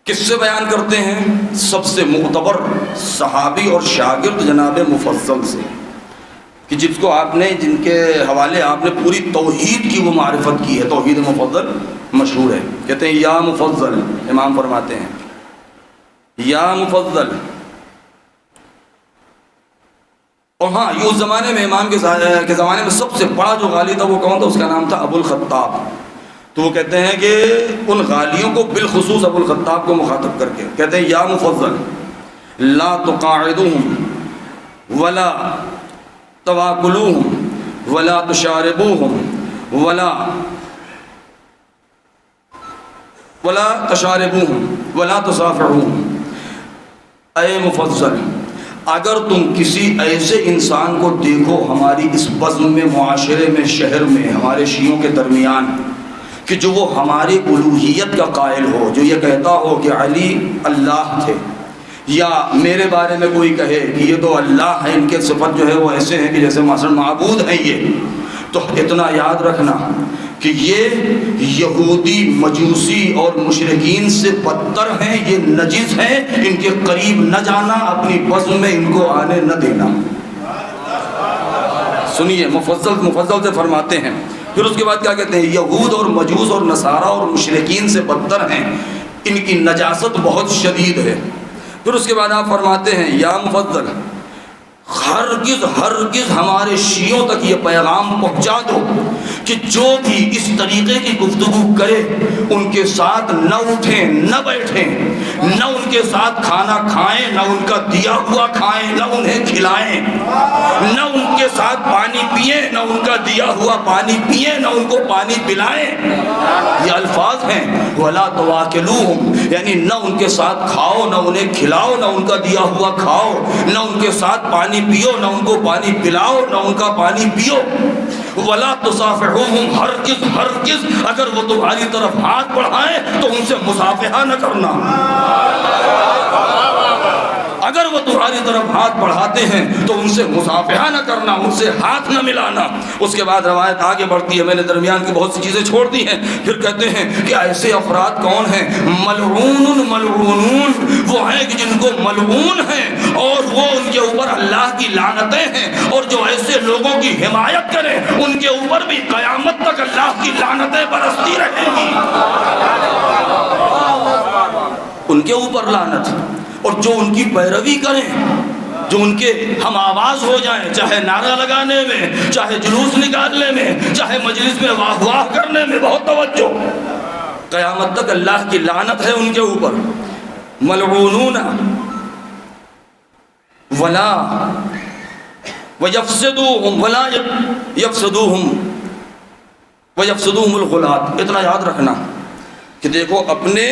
کس سے بیان کرتے ہیں. سب سے معتبر صحابی اور شاگرد جناب مفضل سے، کہ جس کو آپ نے، جن کے حوالے آپ نے پوری توحید کی وہ معرفت کی ہے. توحید مفضل مشہور ہے. کہتے ہیں یا مفضل، امام فرماتے ہیں یا مفضل. اور ہاں، یہ اس زمانے میں امام کے زمانے میں سب سے بڑا جو غالی تھا وہ کون تھا؟ اس کا نام تھا ابو الخطاب. تو وہ کہتے ہیں کہ ان غالیوں کو بالخصوص ابو الخطاب کو مخاطب کر کے کہتے ہیں یا مفضل لا تقاعدوہم ولا تواکلوہم ولا تشاربوہم ولا تشاربوہم ولا تصافحوہم. اے مفضل، اگر تم کسی ایسے انسان کو دیکھو ہماری اس بزم میں، معاشرے میں، شہر میں، ہمارے شیعوں کے درمیان، کہ جو وہ ہماری الوہیت کا قائل ہو، جو یہ کہتا ہو کہ علی اللہ تھے، یا میرے بارے میں کوئی کہے کہ یہ تو اللہ ہے، ان کے صفت جو ہے وہ ایسے ہیں کہ جیسے مثلا معبود ہیں یہ، تو اتنا یاد رکھنا کہ یہ یہودی، مجوسی اور مشرکین سے بدتر ہیں، یہ نجس ہیں، ان کے قریب نہ جانا، اپنی بزم میں ان کو آنے نہ دینا. سنیے، مفضل سے فرماتے ہیں. پھر اس کے بعد کیا کہتے ہیں؟ یہود اور مجوس اور نصارہ اور مشرکین سے بدتر ہیں، ان کی نجاست بہت شدید ہے. پھر اس کے بعد آپ فرماتے ہیں یا مفضل، ہرگز ہمارے شیعوں تک یہ پیغام پہنچا دو کہ جو بھی اس طریقے کی گفتگو کرے ان کے ساتھ نہ اٹھیں نہ بیٹھیں، نہ ان کے ساتھ کھانا کھائیں، نہ ان کا دیا ہوا کھائیں، نہ انہیں کھلائیں، نہ ان کے ساتھ پانی پئیں، نہ ان کا دیا ہوا پانی پئیں، نہ ان کو پانی پلائیں. یہ الفاظ ہیں وَلَا تُوَاكِلُوهُمْ، یعنی نہ ان کے ساتھ کھاؤ، نہ انہیں کھلاؤ، نہ ان کا دیا ہوا کھاؤ، نہ ان کے ساتھ پانی پیو، نہ ان کو پانی پلاؤ، نہ ان کا پانی پیو. ولا تصافحوہم، ہرگز ہرگز اگر وہ تمہاری طرف ہاتھ بڑھائیں تو ان سے مصافحہ نہ کرنا۔ اگر وہ تمہاری طرف ہاتھ بڑھاتے ہیں تو ان سے مصافحہ نہ کرنا، ان سے ہاتھ نہ ملانا۔ اس کے بعد روایت آگے بڑھتی ہے، میں نے درمیان کی بہت سی چیزیں چھوڑ دی ہیں۔ پھر کہتے ہیں کہ ایسے افراد کون ہیں؟ ملعون ملعونون، وہ ہیں کہ جن کو ملعون ہیں اور وہ ان کے اوپر اللہ کی لعنتیں ہیں، اور جو ایسے لوگوں کی حمایت کریں ان کے اوپر بھی قیامت تک اللہ کی لعنتیں برستی رہیں گی۔ ان کے اوپر لعنت، اور جو ان کی پیروی کریں، جو ان کے ہم آواز ہو جائیں، چاہے نعرہ لگانے میں، چاہے جلوس نکالنے میں، چاہے مجلس میں واہ واہ کرنے میں، بہت توجہ، قیامت تک اللہ کی لعنت ہے ان کے اوپر۔ ملعونون ولا ویفسدوہم ولا یفسدوہم ویفسدوہم الغلاۃ۔ اتنا یاد رکھنا کہ دیکھو اپنے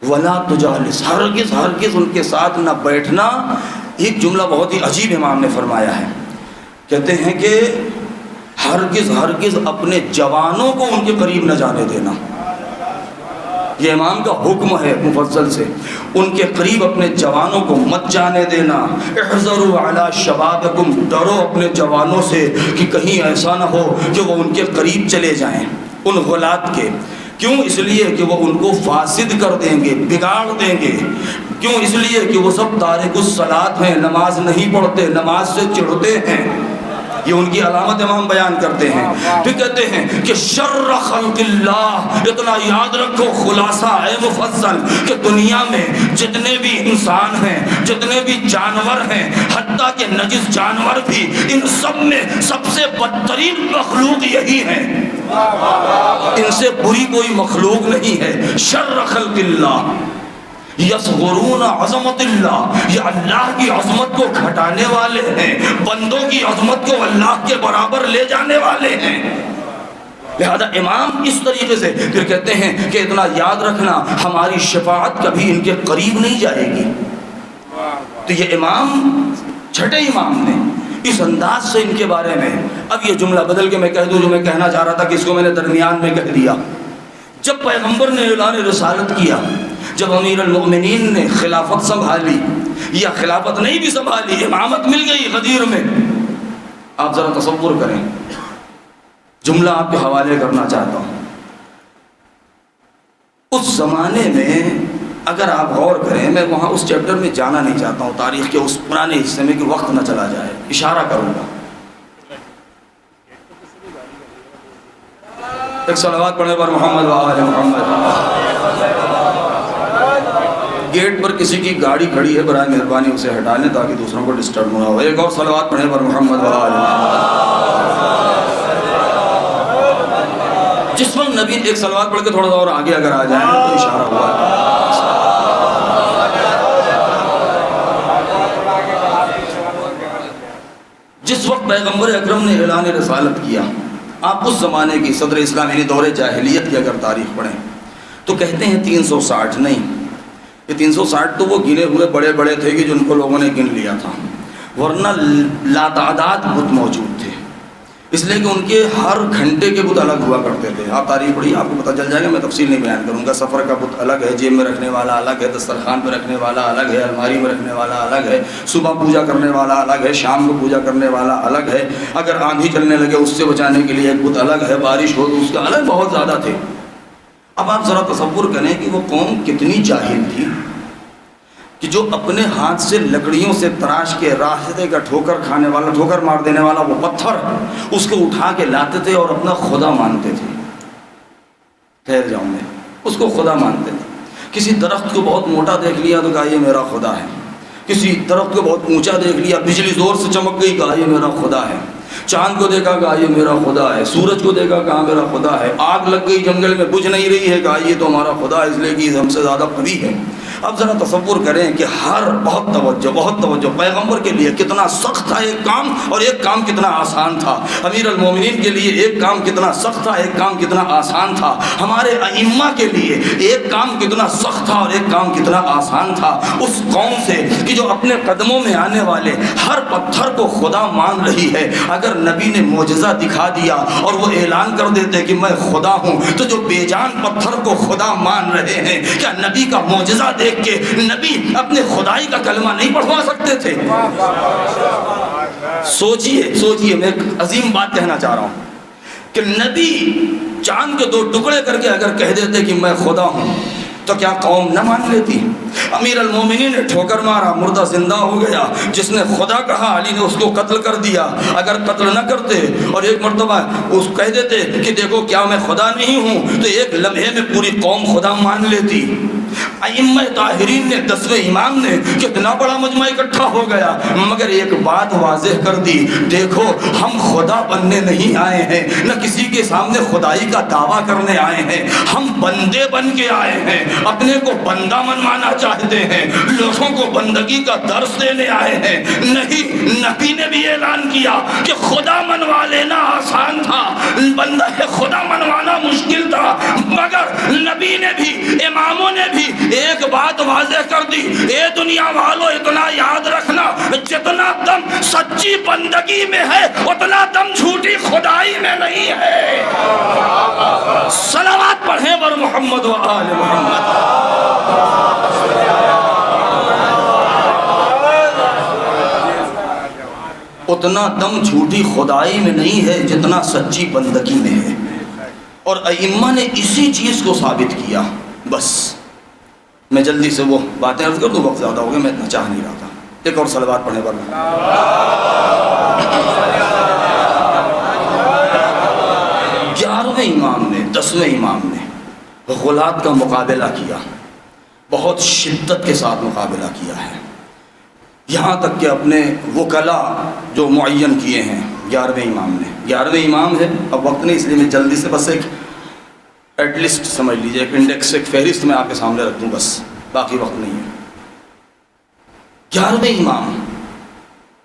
ولا تجالس، ہرگز ہرگز ان کے ساتھ نہ بیٹھنا۔ ایک جملہ بہت ہی عجیب امام نے فرمایا ہے، کہتے ہیں کہ ہرگز ہرگز اپنے جوانوں کو ان کے قریب نہ جانے دینا۔ یہ امام کا حکم ہے مفصل سے، ان کے قریب اپنے جوانوں کو مت جانے دینا۔ احذروا علی شبابکم، ڈرو اپنے جوانوں سے کہ کہیں ایسا نہ ہو کہ وہ ان کے قریب چلے جائیں، ان غلات کے۔ کیوں؟ اس لیے کہ وہ ان کو فاسد کر دیں گے، بگاڑ دیں گے۔ کیوں؟ اس لیے کہ وہ سب تارک الصلاۃ ہیں، نماز نہیں پڑھتے، نماز سے چڑھتے ہیں۔ یہ ان کی علامت امام بیان کرتے ہیں۔ پھر کہتے ہیں کہ شر خلق اللہ، اتنا یاد رکھو خلاصہ ہے مفصل کہ دنیا میں جتنے بھی انسان ہیں، جتنے بھی جانور ہیں، حتیٰ کہ نجس جانور بھی، ان سب میں سب سے بدترین مخلوق یہی ہے، ان سے بری کوئی مخلوق نہیں ہے۔ شر خلق اللہ یصغرون عظمت اللہ، یہ اللہ کی عظمت کو گھٹانے والے ہیں، بندوں کی عظمت کو اللہ کے برابر لے جانے والے ہیں۔ لہذا امام اس طریقے سے پھر کہتے ہیں کہ اتنا یاد رکھنا ہماری شفاعت کبھی ان کے قریب نہیں جائے گی۔ تو یہ امام چھٹے امام نے اس انداز سے ان کے بارے میں، اب یہ جملہ بدل کے میں کہہ دوں جو میں کہنا چاہ رہا تھا کہ اس کو میں نے درمیان میں کہہ دیا۔ جب پیغمبر نے اعلان رسالت کیا، جب امیر المؤمنین نے خلافت سنبھالی، یا خلافت نہیں بھی سنبھالی، امامت مل گئی غدیر میں، آپ ذرا تصور کریں، جملہ آپ کے حوالے کرنا چاہتا ہوں۔ اس زمانے میں اگر آپ غور کریں، میں وہاں اس چیپٹر میں جانا نہیں چاہتا ہوں تاریخ کے اس پرانے حصے میں کہ وقت نہ چلا جائے، اشارہ کروں گا۔ ایک صلوات پڑھنے پر محمد و آل محمد۔ گیٹ پر کسی کی گاڑی کھڑی ہے، برائے مہربانی اسے ہٹا لیں تاکہ دوسروں کو ڈسٹرب نہ ہو۔ ایک اور صلوات پڑھنے پر محمد و آل محمد۔ جس وقت نبی، ایک صلوات پڑھ کے تھوڑا سا اور آگے اگر آ جائیں تو اشارہ ہوا ہے۔ جس وقت پیغمبر اکرم نے اعلان رسالت کیا، آپ اس زمانے کی صدر اسلام یعنی دور جاہلیت کی اگر تاریخ پڑھیں تو کہتے ہیں 360 نہیں، یہ 360 تو وہ گنے ہوئے بڑے بڑے تھے کہ جن کو لوگوں نے گن لیا تھا، ورنہ لاتعداد بت موجود تھے، اس لیے کہ ان کے ہر گھنٹے کے بت الگ ہوا کرتے تھے۔ آپ تاریخ پڑھی، آپ کو پتہ چل جائے گا، میں تفصیل نہیں بیان کروں گا۔ سفر کا بت الگ ہے، جیب میں رکھنے والا الگ ہے، دسترخوان پہ رکھنے والا الگ ہے، الماری میں رکھنے والا الگ ہے، صبح پوجا کرنے والا الگ ہے، شام کو پوجا کرنے والا الگ ہے، اگر آندھی چلنے لگے اس سے بچانے کے لیے ایک بت الگ ہے، بارش ہو تو اس کا الگ، بہت زیادہ تھے۔ اب آپ ذرا تصور کریں کہ وہ قوم کتنی جاہل تھی کہ جو اپنے ہاتھ سے لکڑیوں سے تراش کے راستے کا ٹھوکر کھانے والا، ٹھوکر مار دینے والا وہ پتھر، اس کو اٹھا کے لاتے تھے اور اپنا خدا مانتے تھے۔ ٹھہر جاؤں میں، اس کو خدا مانتے تھے۔ کسی درخت کو بہت موٹا دیکھ لیا تو کہا یہ میرا خدا ہے، کسی درخت کو بہت اونچا دیکھ لیا، بجلی زور سے چمک گئی، کہا یہ میرا خدا ہے، چاند کو دیکھا کہا یہ میرا خدا ہے، سورج کو دیکھا کہا میرا خدا ہے، آگ لگ گئی جنگل میں بجھ نہیں رہی ہے، کہا یہ تو ہمارا خدا ہے اس لیے کہ ہم سے زیادہ قوی ہے۔ اب ذرا تصور کریں کہ بہت توجہ پیغمبر کے لیے کتنا سخت تھا ایک کام، اور ایک کام کتنا آسان تھا۔ امیر المومنین کے لیے ایک کام کتنا سخت تھا، ایک کام کتنا آسان تھا۔ ہمارے ائمہ کے لیے ایک کام کتنا سخت تھا اور ایک کام کتنا آسان تھا۔ اس قوم سے کہ جو اپنے قدموں میں آنے والے ہر پتھر کو خدا مان رہی ہے، اگر نبی نے معجزہ دکھا دیا اور وہ اعلان کر دیتے کہ میں خدا ہوں، تو جو بے جان پتھر کو خدا مان رہے ہیں، کیا نبی کا معجزہ دیکھ کے نبی اپنے خدائی کا کلمہ نہیں پڑھوا سکتے تھے؟ سوچئے میں ایک عظیم بات کہنا چاہ رہا ہوں کہ نبی چاند کے 2 ٹکڑے کر کے اگر کہہ دیتے کہ میں خدا ہوں تو کیا قوم نہ مان لیتی؟ امیر المومنین نے ٹھوکر مارا، مردہ زندہ ہو گیا۔ جس نے خدا کہا علی نے اس کو قتل کر دیا۔ اگر قتل نہ کرتے اور ایک مرتبہ اس کہہ دیتے کہ دیکھو کیا میں خدا نہیں ہوں، تو ایک لمحے میں پوری قوم خدا مان لیتی۔ ائمہ طاہرین نے 10ویں امام نے کتنا بڑا مجمع اکٹھا ہو گیا، مگر ایک بات واضح کر دی، دیکھو ہم خدا بننے نہیں آئے ہیں، نہ کسی کے سامنے خدائی کا دعویٰ کرنے آئے ہیں، ہم بندے بن کے آئے ہیں، اپنے کو بندہ منوانا چاہتے ہیں، لوگوں کو بندگی کا درس دینے آئے ہیں۔ نہیں، نبی نے بھی اعلان کیا کہ خدا منوا لینا آسان تھا، بندہ خدا منوانا مشکل تھا، مگر نبی نے بھی، اماموں نے بھی ایک بات واضح کر دی، اے دنیا والو اتنا یاد رکھنا، جتنا دم سچی بندگی میں ہے اتنا دم جھوٹی خدائی میں نہیں ہے۔ صلوات پڑھیں بر محمد و آل محمد۔ اتنا دم جھوٹی خدائی میں نہیں ہے جتنا سچی بندگی میں ہے، اور ائمہ نے اسی چیز کو ثابت کیا۔ بس میں جلدی سے وہ باتیں عرض کر دوں، وقت زیادہ ہو گیا، میں اتنا چاہ نہیں رہا تھا۔ ایک اور صلوات پڑھیں بر محمد۔ 11ویں امام نے، 10ویں امام نے غلات کا مقابلہ کیا، بہت شدت کے ساتھ مقابلہ کیا ہے، یہاں تک کہ اپنے وکلاء جو معین کیے ہیں 11ویں امام نے، 11ویں امام ہے، اب وقت نہیں اس لیے میں جلدی سے بس ایک ایٹ لیسٹ سمجھ لیجئے، ایک انڈیکس، ایک فہرست میں آپ کے سامنے رکھ دوں، بس باقی وقت نہیں ہے۔ 11ویں امام،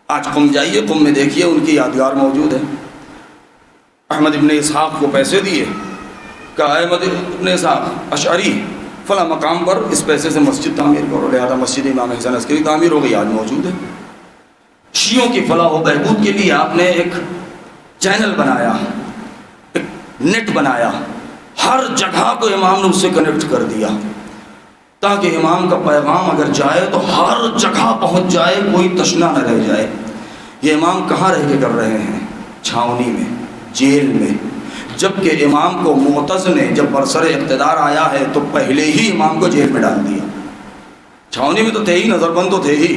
آج قم جائیے، قم میں دیکھیے ان کی یادگار موجود ہے۔ احمد ابن اسحاق کو پیسے دیے، کہا احمد ابن اسحاق اشعری فلاں مقام پر اس پیسے سے مسجد تعمیر کرو، لہذا مسجد امام حسن عسکری تعمیر ہو گئی، آج موجود ہے۔ شیعوں کی فلاح و بہبود کے لیے آپ نے ایک چینل بنایا، ایک نیٹ بنایا، ہر جگہ کو امام نے اس سے کنیکٹ کر دیا تاکہ امام کا پیغام اگر جائے تو ہر جگہ پہنچ جائے، کوئی تشنا نہ رہ جائے۔ یہ امام کہاں رہ کے کر رہے ہیں؟ چھاونی میں، جیل میں، جبکہ امام کو معتز نے جب برسر اقتدار آیا ہے تو پہلے ہی امام کو جیل میں ڈال دیا۔ چھاونی میں تو تھے ہی، نظر بند تو تھے ہی،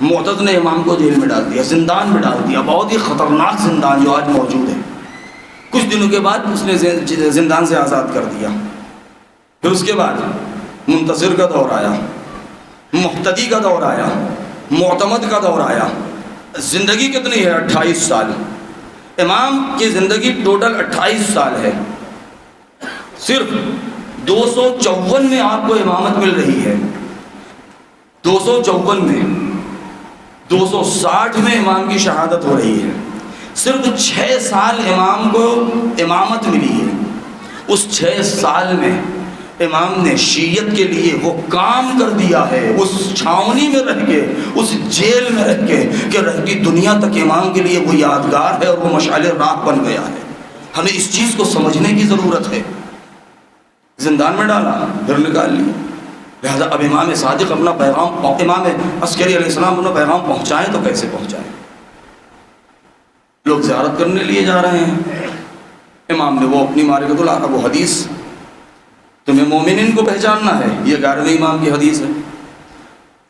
معتز نے امام کو جیل میں ڈال دیا، زندان میں ڈال دیا، بہت ہی خطرناک زندان جو آج موجود ہے۔ کچھ دنوں کے بعد اس نے زندان سے آزاد کر دیا۔ پھر اس کے بعد منتصر کا دور آیا، محتدی کا دور آیا، معتمد کا دور آیا۔ زندگی کتنی ہے؟ 28 سال۔ امام کی زندگی ٹوٹل 28 سال ہے، صرف 254 میں آپ کو امامت مل رہی ہے، 254 میں، 260 میں امام کی شہادت ہو رہی ہے، صرف 6 سال امام کو امامت ملی ہے۔ اس 6 سال میں امام نے شیعت کے لیے وہ کام کر دیا ہے، اس چھاونی میں رہ کے، اس جیل میں رہ کے، کہ رہ کی دنیا تک امام کے لیے وہ یادگار ہے اور وہ مشعل راہ بن گیا ہے۔ ہمیں اس چیز کو سمجھنے کی ضرورت ہے۔ زندان میں ڈالا، پھر نکال لی، لہذا اب امام صادق اپنا پیغام، امام عسکری علیہ السلام اپنا پیغام پہنچائیں تو کیسے پہنچائیں؟ لوگ زیارت کرنے لیے جا رہے ہیں، امام نے وہ اپنی معرکۃ العقبہ، وہ حدیث تمہیں مومنین کو پہچاننا ہے، یہ 11ویں امام کی حدیث ہے۔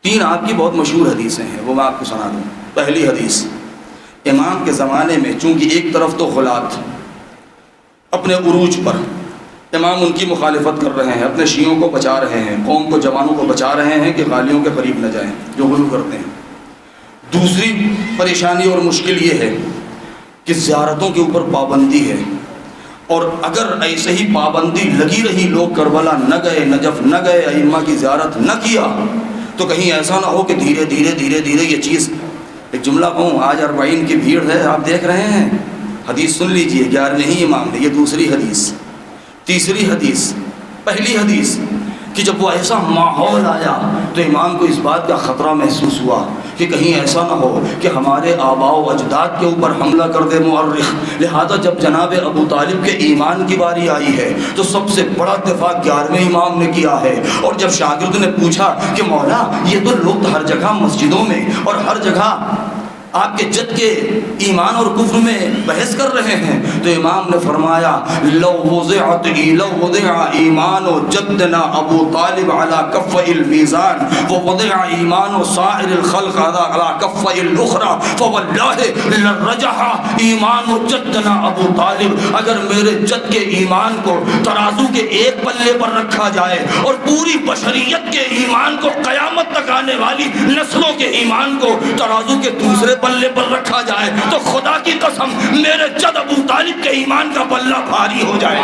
3 آپ کی بہت مشہور حدیثیں ہیں، وہ میں آپ کو سنا دوں۔ پہلی حدیث، امام کے زمانے میں چونکہ ایک طرف تو غلات اپنے عروج پر، امام ان کی مخالفت کر رہے ہیں، اپنے شیعوں کو بچا رہے ہیں، قوم کو، جوانوں کو بچا رہے ہیں کہ غالیوں کے قریب نہ جائیں جو غلو کرتے ہیں۔ دوسری پریشانی اور مشکل یہ ہے کہ زیارتوں کے اوپر پابندی ہے، اور اگر ایسے ہی پابندی لگی رہی، لوگ کربلا نہ گئے، نجف نہ گئے، ائمہ کی زیارت نہ کیا، تو کہیں ایسا نہ ہو کہ دھیرے دھیرے دھیرے دھیرے یہ چیز، ایک جملہ کہوں، آج 40 کی بھیڑ ہے، آپ دیکھ رہے ہیں، حدیث سن لیجئے، 11ویں امام نے، یہ دوسری حدیث، تیسری حدیث، پہلی حدیث کہ جب وہ ایسا ماحول آیا تو امام کو اس بات کا خطرہ محسوس ہوا کہ کہیں ایسا نہ ہو کہ ہمارے آباء و اجداد کے اوپر حملہ کر دے مورخ، لہذا جب جناب ابو طالب کے ایمان کی باری آئی ہے تو سب سے بڑا دفاع 11ویں امام نے کیا ہے۔ اور جب شاگرد نے پوچھا کہ مولا یہ تو لوگ ہر جگہ مسجدوں میں اور ہر جگہ آپ کے جد کے ایمان اور کفر میں بحث کر رہے ہیں، تو امام نے فرمایا لو وضع ایمان جدنا ابو طالب على کفء المیزان ووضع ایمان سائر الخلق على کفء الاخرى فواللہ لرجح ایمان جدنا ابو طالب، اگر میرے جد کے ایمان کو ترازو کے ایک پلے پر رکھا جائے اور پوری بشریت کے ایمان کو، قیامت تک آنے والی نسلوں کے ایمان کو ترازو کے دوسرے پلے پر رکھا جائے تو خدا کی قسم میرے جد ابو طالب کے ایمان کا پلہ بھاری ہو جائے۔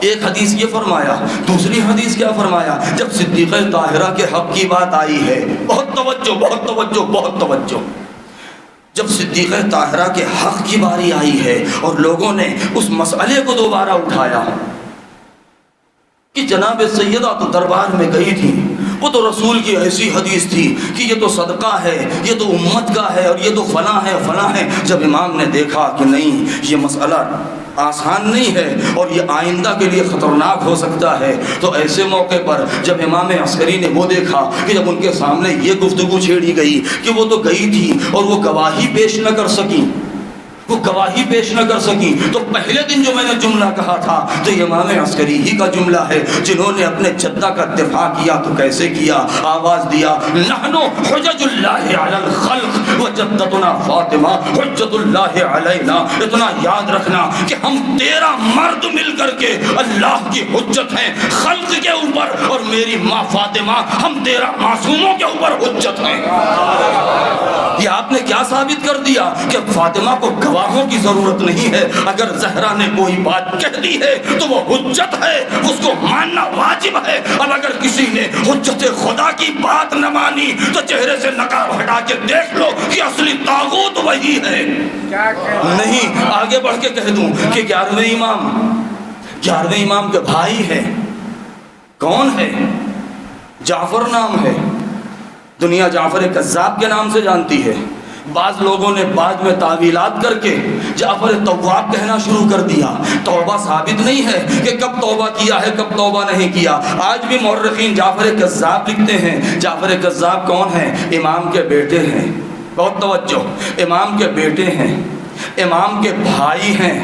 ایک حدیث یہ فرمایا، دوسری حدیث کیا فرمایا؟ جب صدیقہ طاہرہ کے حق کی بات آئی ہے، بہت توجہ بہت توجہ بہت توجہ، جب صدیقہ طاہرہ کے حق کی باری آئی ہے اور لوگوں نے اس مسئلے کو دوبارہ اٹھایا کہ جناب سیدہ تو دربار میں گئی تھی، وہ تو رسول کی ایسی حدیث تھی کہ یہ تو صدقہ ہے، یہ تو امت کا ہے، اور یہ تو فلاں ہے فلاں ہے۔ جب امام نے دیکھا کہ نہیں یہ مسئلہ آسان نہیں ہے اور یہ آئندہ کے لیے خطرناک ہو سکتا ہے، تو ایسے موقع پر جب امام عسکری نے وہ دیکھا کہ جب ان کے سامنے یہ گفتگو چھیڑی گئی کہ وہ تو گئی تھی اور وہ گواہی پیش نہ کر سکی، وہ گواہی پیش نہ کر سکی، تو پہلے دن جو میں نے جملہ کہا تھا تو یہ امام عسکری ہی کا جملہ ہے، جنہوں نے اپنے جدہ کا دفاع کیا تو کیسے کیا؟ آواز دیا نحن حجج اللہ علی الخلق وجدتنا فاطمہ حجت اللہ علینا۔ اتنا یاد رکھنا کہ ہم 13 مرد مل کر کے اللہ کی حجت ہیں خلق کے اوپر، اور میری ماں فاطمہ ہم 13 معصوموں کے اوپر حجت ہیں۔ یہ آپ نے کیا ثابت کر دیا کہ فاطمہ کو گواہوں کی ضرورت نہیں ہے، اگر زہرا نے کوئی بات کہہ دی ہے تو وہ حجت ہے، اس کو ماننا واجب ہے۔ اب اگر کسی نے حجت خدا کی بات نہ مانی تو چہرے سے نقاب ہٹا کے دیکھ لو کہ اصلی طاغوت وہی ہے۔ نہیں آگے بڑھ کے کہہ دوں کہ 11ویں امام کے بھائی ہے، کون ہے؟ جعفر نام ہے، دنیا جعفر کذاب کے نام سے جانتی ہے۔ بعض لوگوں نے بعد میں تعویلات کر کے جعفر تواب کہنا شروع کر دیا۔ توبہ ثابت نہیں ہے کہ کب توبہ کیا ہے کب توبہ نہیں کیا۔ آج بھی مورخین جعفر کذاب لکھتے ہیں۔ جعفر کذاب کون ہیں؟ امام کے بیٹے ہیں، بہت توجہ، امام کے بیٹے ہیں، امام کے بھائی ہیں،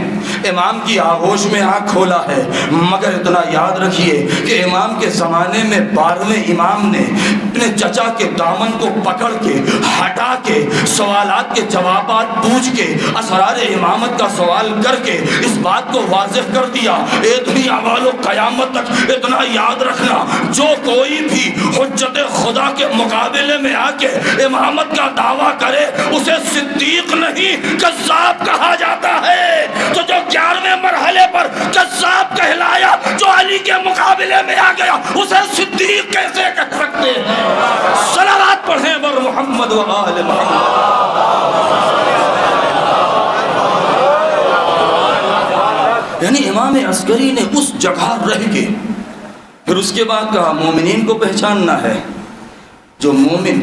امام کی آغوش میں آنکھ کھولا ہے۔ مگر اتنا یاد رکھیے کہ امام کے زمانے میں 12ویں امام نے اپنے چچا کے دامن کو پکڑ کے ہٹا کے سوالات کے جوابات پوچھ کے اسرار امامت کا سوال کر کے اس بات کو واضح کر دیا۔ اے دنیا والو قیامت تک اتنا یاد رکھنا، جو کوئی بھی حجت خدا کے مقابلے میں آ کے امامت کا دعویٰ کرے اسے صدیق نہیں کذاب کہا جاتا ہے۔ تو جو 11ویں مرحلے پر کذاب کہلایا، جو علی کے مقابلے میں آ گیا، اسے صدیق کیسے کہہ سکتے ہیں؟ صلوات پڑھیں بر محمد و آل محمد۔ یعنی امام عسکری نے اس جگہ رہ کے پھر اس کے بعد کہا مومنین کو پہچاننا ہے، جو مومن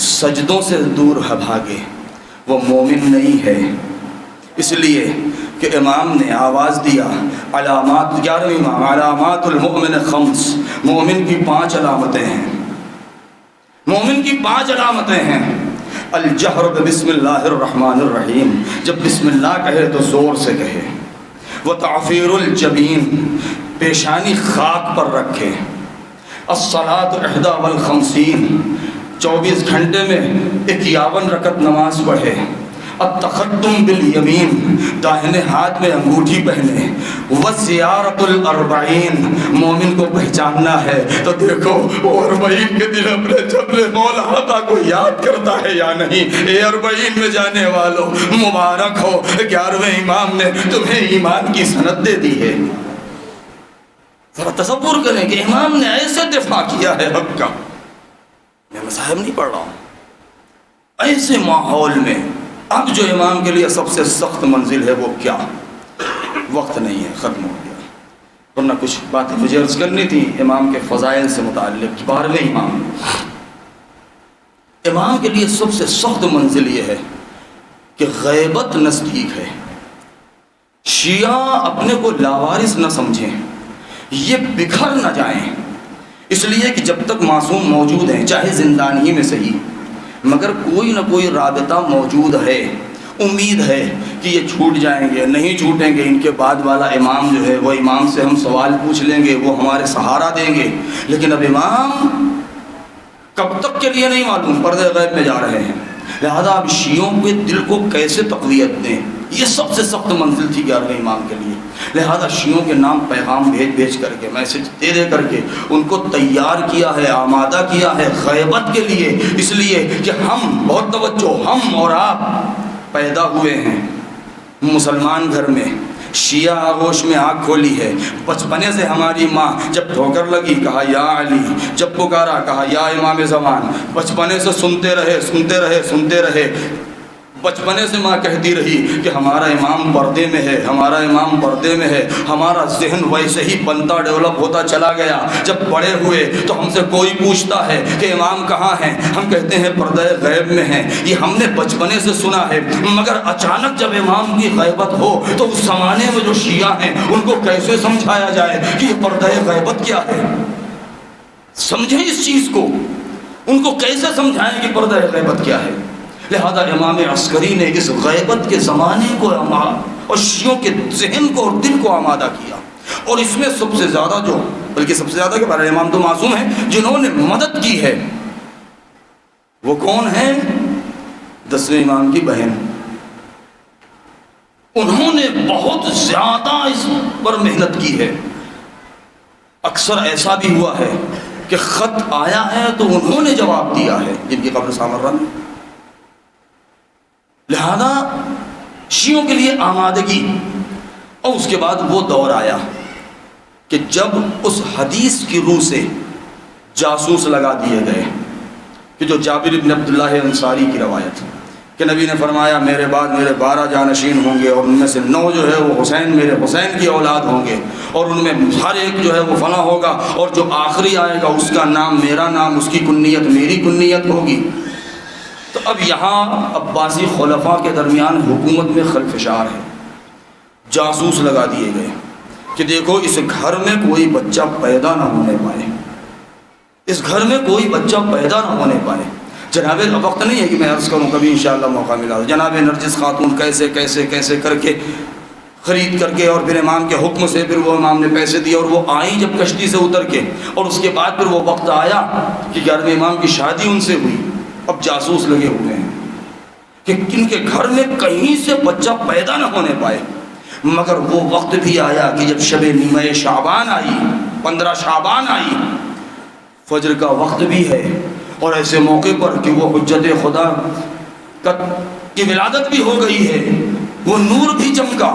سجدوں سے دور بھاگے وہ مومن نہیں ہے۔ اس لیے کہ امام نے آواز دیا علامات 11ویں امام علامات المؤمن خمس، مومن کی 5 علامتیں ہیں، مومن کی 5 علامتیں ہیں۔ الجہر بسم اللہ الرحمن الرحیم، جب بسم اللہ کہے تو زور سے کہے۔ وتعفیر الجبین، پیشانی خاک پر رکھے۔ الصلاۃ 51 24 گھنٹے میں 51 رکعت نماز پڑھے۔ التقدم بالیمین، داہنے ہاتھ میں انگوٹھی پہنے، وزیارت الاربعین، مومن کو پہچاننا ہے تو دیکھو وہ 40 کے دن اپنے جبل مولا آقا کو یاد کرتا ہے یا نہیں۔ اے 40 میں جانے والوں مبارک ہو، 11ویں امام نے تمہیں ایمان کی سند دے دی ہے۔ ذرا تصور کریں کہ امام نے ایسے دفاع کیا ہے حق کا، میں مصاحب نہیں پڑھ رہا ہوں، ایسے ماحول میں اب جو امام کے لیے سب سے سخت منزل ہے وہ کیا؟ وقت نہیں ہے، ختم ہو گیا، ورنہ کچھ باتیں مجھے عرض کرنی تھی امام کے فضائل سے متعلق۔ 12ویں امام، امام کے لیے سب سے سخت منزل یہ ہے کہ غیبت نزدیک ہے۔ شیعہ اپنے کو لاوارث نہ سمجھیں، یہ بکھر نہ جائیں، اس لیے کہ جب تک معصوم موجود ہیں، چاہے زندان ہی میں صحیح، مگر کوئی نہ کوئی رابطہ موجود ہے۔ امید ہے کہ یہ چھوٹ جائیں گے، نہیں چھوٹیں گے، ان کے بعد والا امام جو ہے وہ امام سے ہم سوال پوچھ لیں گے، وہ ہمارے سہارا دیں گے۔ لیکن اب امام کب تک کے لیے نہیں معلوم، پردے غیب میں جا رہے ہیں، لہذا اب شیعوں کے دل کو کیسے تقویت دیں، یہ سب سے سخت منزل تھی 11ویں امام کے لیے۔ لہذا شیعوں کے نام پیغام بھیج کر کے، میسج دے کر کے ان کو تیار کیا ہے، آمادہ کیا ہے غیبت کے لیے، اس لیے کہ ہم، بہت توجہ، ہم اور آپ پیدا ہوئے ہیں مسلمان گھر میں، شیعہ آغوش میں آنکھ کھولی ہے، بچپنے سے ہماری ماں جب ٹھوکر لگی کہا یا علی، جب پکارا کہا یا امام زمان، بچپنے سے سنتے رہے، بچپنے سے ماں کہتی رہی کہ ہمارا امام پردے میں ہے، ہمارا امام پردے میں ہے، ہمارا ذہن ویسے ہی بنتا ڈیولپ ہوتا چلا گیا۔ جب بڑے ہوئے تو ہم سے کوئی پوچھتا ہے کہ امام کہاں ہیں، ہم کہتے ہیں پردہ غیب میں ہیں، یہ ہم نے بچپنے سے سنا ہے، مگر اچانک جب امام کی غیبت ہو تو اس زمانے میں جو شیعہ ہیں ان کو کیسے سمجھایا جائے کہ یہ پردہ غیبت کیا ہے؟ سمجھیں اس چیز کو، ان کو کیسے سمجھائیں کہ پردہ غیبت کیا ہے؟ لہذا امام عسکری نے اس غیبت کے زمانے کو اور شیعوں کے ذہن کو اور دل کو آمادہ کیا، اور اس میں سب سے زیادہ جو، بلکہ سب سے زیادہ کہ بارہ امام تو معصوم ہیں، جنہوں نے مدد کی ہے وہ کون ہیں؟ 10ویں امام کی بہن، انہوں نے بہت زیادہ اس پر محنت کی ہے۔ اکثر ایسا بھی ہوا ہے کہ خط آیا ہے تو انہوں نے جواب دیا ہے، جن کی قبر سامرہ میں۔ لہذا شیعوں کے لیے آمادگی، اور اس کے بعد وہ دور آیا کہ جب اس حدیث کی روح سے جاسوس لگا دیے گئے کہ جو جابر بن عبداللہ انصاری کی روایت کہ نبی نے فرمایا میرے بعد میرے 12 جانشین ہوں گے، اور ان میں سے 9 جو ہے وہ حسین، میرے حسین کی اولاد ہوں گے، اور ان میں ہر ایک جو ہے وہ فنا ہوگا، اور جو آخری آئے گا اس کا نام میرا نام، اس کی کنیت میری کنیت ہوگی۔ تو اب یہاں عباسی خلفاء کے درمیان حکومت میں خلفشار ہے، جاسوس لگا دیے گئے کہ دیکھو اس گھر میں کوئی بچہ پیدا نہ ہونے پائے، اس گھر میں کوئی بچہ پیدا نہ ہونے پائے۔ جناب وقت نہیں ہے کہ میں عرض کروں، کبھی انشاءاللہ موقع ملا۔ جناب نرجس خاتون کیسے کر کے خرید کر کے، اور پھر امام کے حکم سے پھر وہ امام نے پیسے دیے، اور وہ آئیں جب کشتی سے اتر کے، اور اس کے بعد پھر وہ وقت آیا کہ 11ویں امام کی شادی ان سے ہوئی۔ اب جاسوس لگے ہوئے ہیں کہ ان کے گھر میں کہیں سے بچہ پیدا نہ ہونے پائے، مگر وہ وقت بھی آیا کہ جب شب نیمہ شعبان آئی، 15 شعبان آئی، فجر کا وقت بھی ہے، اور ایسے موقع پر کہ وہ حجت خدا کی ولادت بھی ہو گئی ہے، وہ نور بھی چمکا،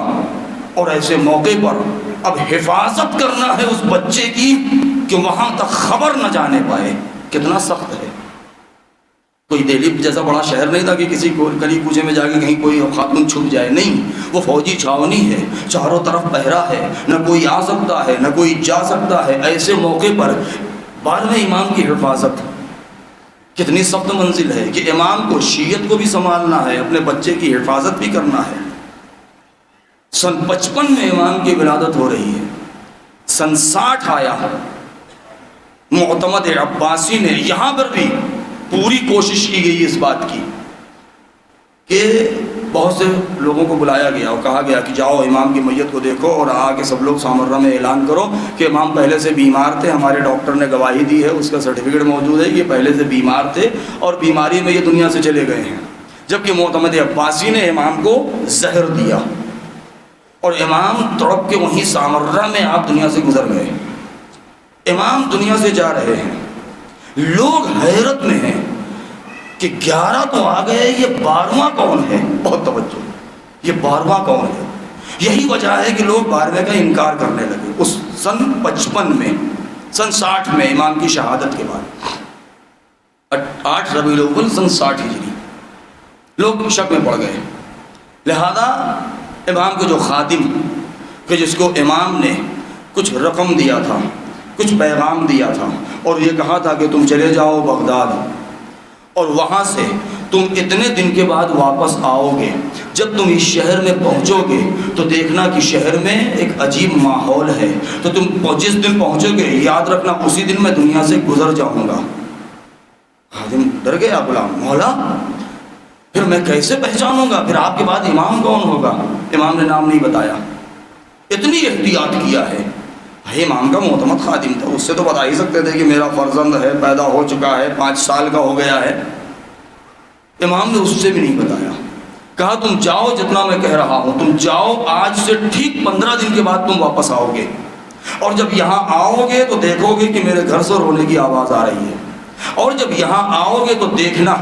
اور ایسے موقع پر اب حفاظت کرنا ہے اس بچے کی کہ وہاں تک خبر نہ جانے پائے۔ کتنا سخت ہے! کوئی دہلی جیسا بڑا شہر نہیں تھا کہ کسی کو گلی کوچے میں جا کے کہیں کوئی خاتون چھپ جائے، نہیں، وہ فوجی چھاونی ہے، چاروں طرف پہرا ہے، نہ کوئی آ سکتا ہے نہ کوئی جا سکتا ہے۔ ایسے موقع پر 12ویں امام کی حفاظت کتنی سخت منزل ہے کہ امام کو شیعت کو بھی سنبھالنا ہے، اپنے بچے کی حفاظت بھی کرنا ہے۔ سن 55 میں امام کی ولادت ہو رہی ہے، سن 60 آیا، معتمد عباسی نے یہاں پر بھی پوری کوشش کی گئی اس بات کی کہ بہت سے لوگوں کو بلایا گیا اور کہا گیا کہ جاؤ امام کی میت کو دیکھو، اور آ کے سب لوگ سامرہ میں اعلان کرو کہ امام پہلے سے بیمار تھے، ہمارے ڈاکٹر نے گواہی دی ہے، اس کا سرٹیفکیٹ موجود ہے، یہ پہلے سے بیمار تھے اور بیماری میں یہ دنیا سے چلے گئے ہیں۔ جبکہ معتمد عباسی نے امام کو زہر دیا اور امام تڑپ کے وہیں سامرہ میں آپ دنیا سے گزر گئے. امام دنیا سے جا رہے ہیں, لوگ حیرت میں ہیں کہ 11 تو آ گئے, یہ 12واں کون ہے؟ بہت توجہ, یہ 12واں کون ہے؟ یہی وجہ ہے کہ لوگ 12ویں کا انکار کرنے لگے. اس سن 55 میں, سن 60 میں امام کی شہادت کے بعد 8 ربیع الاول سن 60 ہجری, لوگ شک میں پڑ گئے. لہذا امام کے جو خادم کہ جس کو امام نے کچھ رقم دیا تھا, کچھ پیغام دیا تھا اور یہ کہا تھا کہ تم چلے جاؤ بغداد اور وہاں سے تم اتنے دن کے بعد واپس آؤ گے, جب تم اس شہر میں پہنچو گے تو دیکھنا کہ شہر میں ایک عجیب ماحول ہے, تو تم جس دن پہنچو گے یاد رکھنا اسی دن میں دنیا سے گزر جاؤں گا. خادم ڈر گیا, غلام مولا پھر میں کیسے پہچانوں گا, پھر آپ کے بعد امام کون ہوگا؟ امام نے نام نہیں بتایا, اتنی احتیاط کیا ہے. امام کا معتمد خادم تھا, اس سے تو بتا ہی سکتے تھے کہ میرا فرزند ہے, پیدا ہو چکا ہے, 5 سال کا ہو گیا ہے. امام نے اس سے بھی نہیں بتایا, کہا تم جاؤ جتنا میں کہہ رہا ہوں, تم جاؤ, آج سے ٹھیک 15 دن کے بعد تم واپس آؤ گے اور جب یہاں آؤ گے تو دیکھو گے کہ میرے گھر سے رونے کی آواز آ رہی ہے, اور جب یہاں آؤ گے تو دیکھنا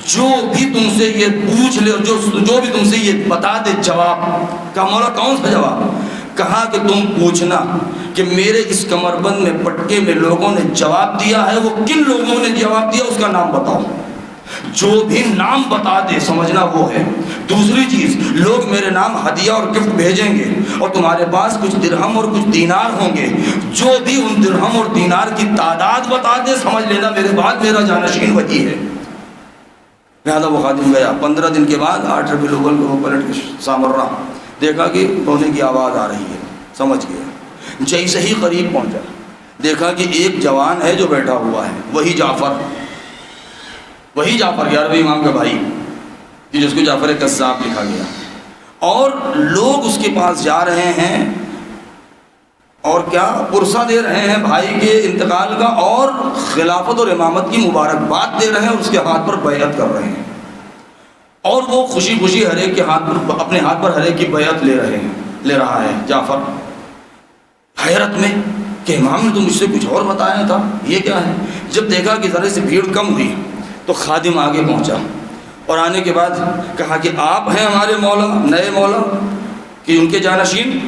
جو بھی تم سے یہ پوچھ لے, جو بھی تم سے یہ بتا دے جواب. کہا مولا کون سا جواب؟ کہا کہ تم پوچھنا کہ میرے اس کمر بند میں پٹکے میں لوگوں نے جواب دیا ہے, وہ کن لوگوں نے جواب دیا اس کا نام بتاؤ. جو بھی نام بتا دے سمجھنا وہ ہے. دوسری چیز, لوگ میرے نام ہدیہ اور گفٹ بھیجیں گے اور تمہارے پاس کچھ درہم اور کچھ دینار ہوں گے, جو بھی ان درہم اور دینار کی تعداد بتا دے سمجھ لینا میرے بعد میرا جانشین وہی ہے. لہٰذا وہ خادم گیا. 15 دن کے بعد 8 ربیع الاول کو وہ پلٹ کے سامرہ دیکھا کہ رونے کی آواز آ رہی ہے, سمجھ گیا. جیسے ہی قریب پہنچا دیکھا کہ ایک جوان ہے جو بیٹھا ہوا ہے, وہی جعفر 11ویں امام کا بھائی, جس کو جعفر کذاب لکھا گیا. اور لوگ اس کے پاس جا رہے ہیں اور کیا پرسہ دے رہے ہیں بھائی کے انتقال کا, اور خلافت اور امامت کی مبارکباد دے رہے ہیں اور اس کے ہاتھ پر بیعت کر رہے ہیں, اور وہ خوشی خوشی ہر ایک کے ہاتھ پر, اپنے ہاتھ پر ہر ایک کی بیعت لے رہا ہے. جعفر حیرت میں کہ امام نے تو مجھ سے کچھ اور بتایا تھا, یہ کیا ہے؟ جب دیکھا کہ ذرے سے بھیڑ کم ہوئی تو خادم آگے پہنچا اور آنے کے بعد کہا کہ آپ ہیں ہمارے مولا, نئے مولا کہ ان کے جانشین؟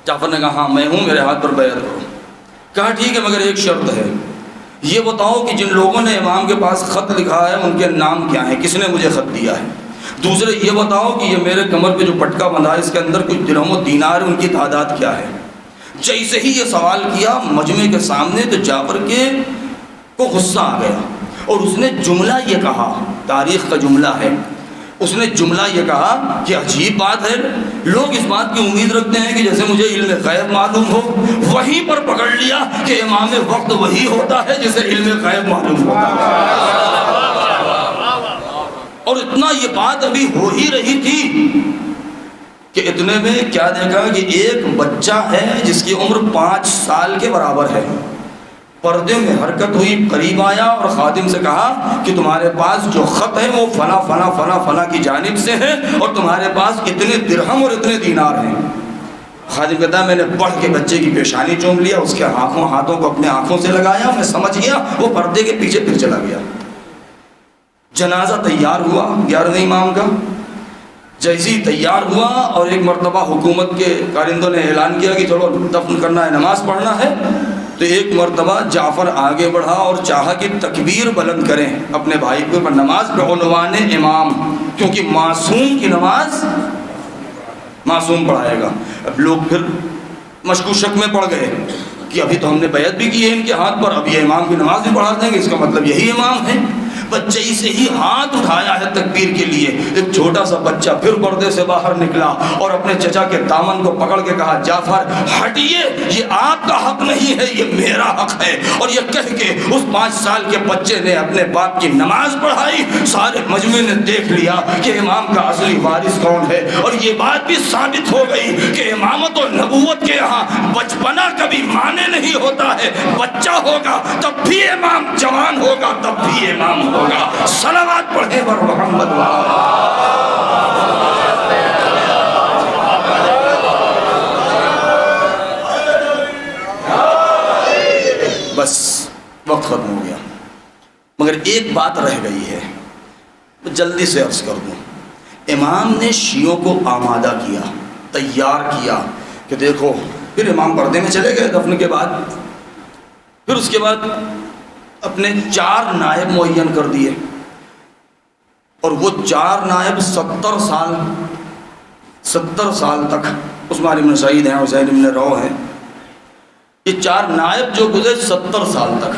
جعفر نے کہا ہاں میں ہوں, میرے ہاتھ پر بیعت کرو. کہا ٹھیک ہے مگر ایک شرط ہے, یہ بتاؤ کہ جن لوگوں نے امام کے پاس خط لکھا ہے ان کے نام کیا ہیں, کس نے مجھے خط دیا ہے. دوسرے یہ بتاؤ کہ یہ میرے کمر پہ جو پٹکا بندھا ہے اس کے اندر کچھ درہم و دینار ان کی تعداد کیا ہے. جیسے ہی یہ سوال کیا مجمع کے سامنے تو جعفر کے کو غصہ آ گیا اور اس نے جملہ یہ کہا, تاریخ کا جملہ ہے, اس نے جملہ یہ کہا کہ عجیب بات ہے, لوگ اس بات کی امید رکھتے ہیں کہ جیسے مجھے علم غیب معلوم ہو, وہیں پر پکڑ لیا کہ امام وقت وہی ہوتا ہے جسے علم غیب معلوم ہوتا ہے. اور اتنا یہ بات ابھی ہو ہی رہی تھی کہ اتنے میں کیا دیکھا کہ ایک بچہ ہے جس کی عمر 5 سال کے برابر ہے, پردے میں حرکت ہوئی, قریب آیا اور خادم سے کہا کہ تمہارے پاس جو خط ہے وہ فلاں فلاں فلاں فلاں کی جانب سے ہے اور تمہارے پاس اتنے درہم اور اتنے دینار ہیں. خادم کہتا ہے میں نے پڑھ کے بچے کی پیشانی چوم لیا, اس کے ہاتھوں کو اپنے آنکھوں سے لگایا, میں سمجھ گیا, وہ پردے کے پیچھے پھر چلا گیا. جنازہ تیار ہوا 11ویں امام کا. جیسے ہی تیار ہوا اور ایک مرتبہ حکومت کے کارندوں نے اعلان کیا کہ چلو دفن کرنا ہے, نماز پڑھنا ہے, تو ایک مرتبہ جعفر آگے بڑھا اور چاہا کہ تکبیر بلند کریں اپنے بھائی کے اوپر نماز پہ عنوان امام, کیونکہ معصوم کی نماز معصوم پڑھائے گا. اب لوگ پھر مشکو شک میں پڑ گئے کہ ابھی تو ہم نے بیعت بھی کی ہے ان کے ہاتھ پر, اب یہ امام کی نماز بھی پڑھا دیں گے, اس کا مطلب یہی امام ہے. بچے سے ہی ہاتھ اٹھایا ہے تکبیر کے لیے, ایک چھوٹا سا بچہ پھر پردے سے باہر نکلا اور اپنے چچا کے دامن کو پکڑ کے کہا جعفر ہٹیے, یہ آپ کا حق نہیں ہے, یہ میرا حق ہے. اور یہ کہہ کے اس 5 سال کے بچے نے اپنے باپ کی نماز پڑھائی. سارے مجمع نے دیکھ لیا کہ امام کا اصلی وارث کون ہے, اور یہ بات بھی ثابت ہو گئی کہ امامت و نبوت کے یہاں بچپنا کبھی معنی نہیں ہوتا ہے. بچہ ہوگا تب بھی امام, جوان ہوگا تب بھی امام. ہوگا. صلوات پڑھیں بر محمد بس وقت ختم ہو گیا. مگر ایک بات رہ گئی ہے، جلدی سے عرض کر دوں. امام نے شیعوں کو آمادہ کیا، تیار کیا کہ دیکھو. پھر امام پردے میں چلے گئے دفن کے بعد. پھر اس کے بعد اپنے 4 نائب معین کر دیے، اور وہ 4 نائب 70 سال تک عثمان بن سعید ہیں، حسین بن رو ہیں، یہ 4 نائب جو گزرے 70 سال تک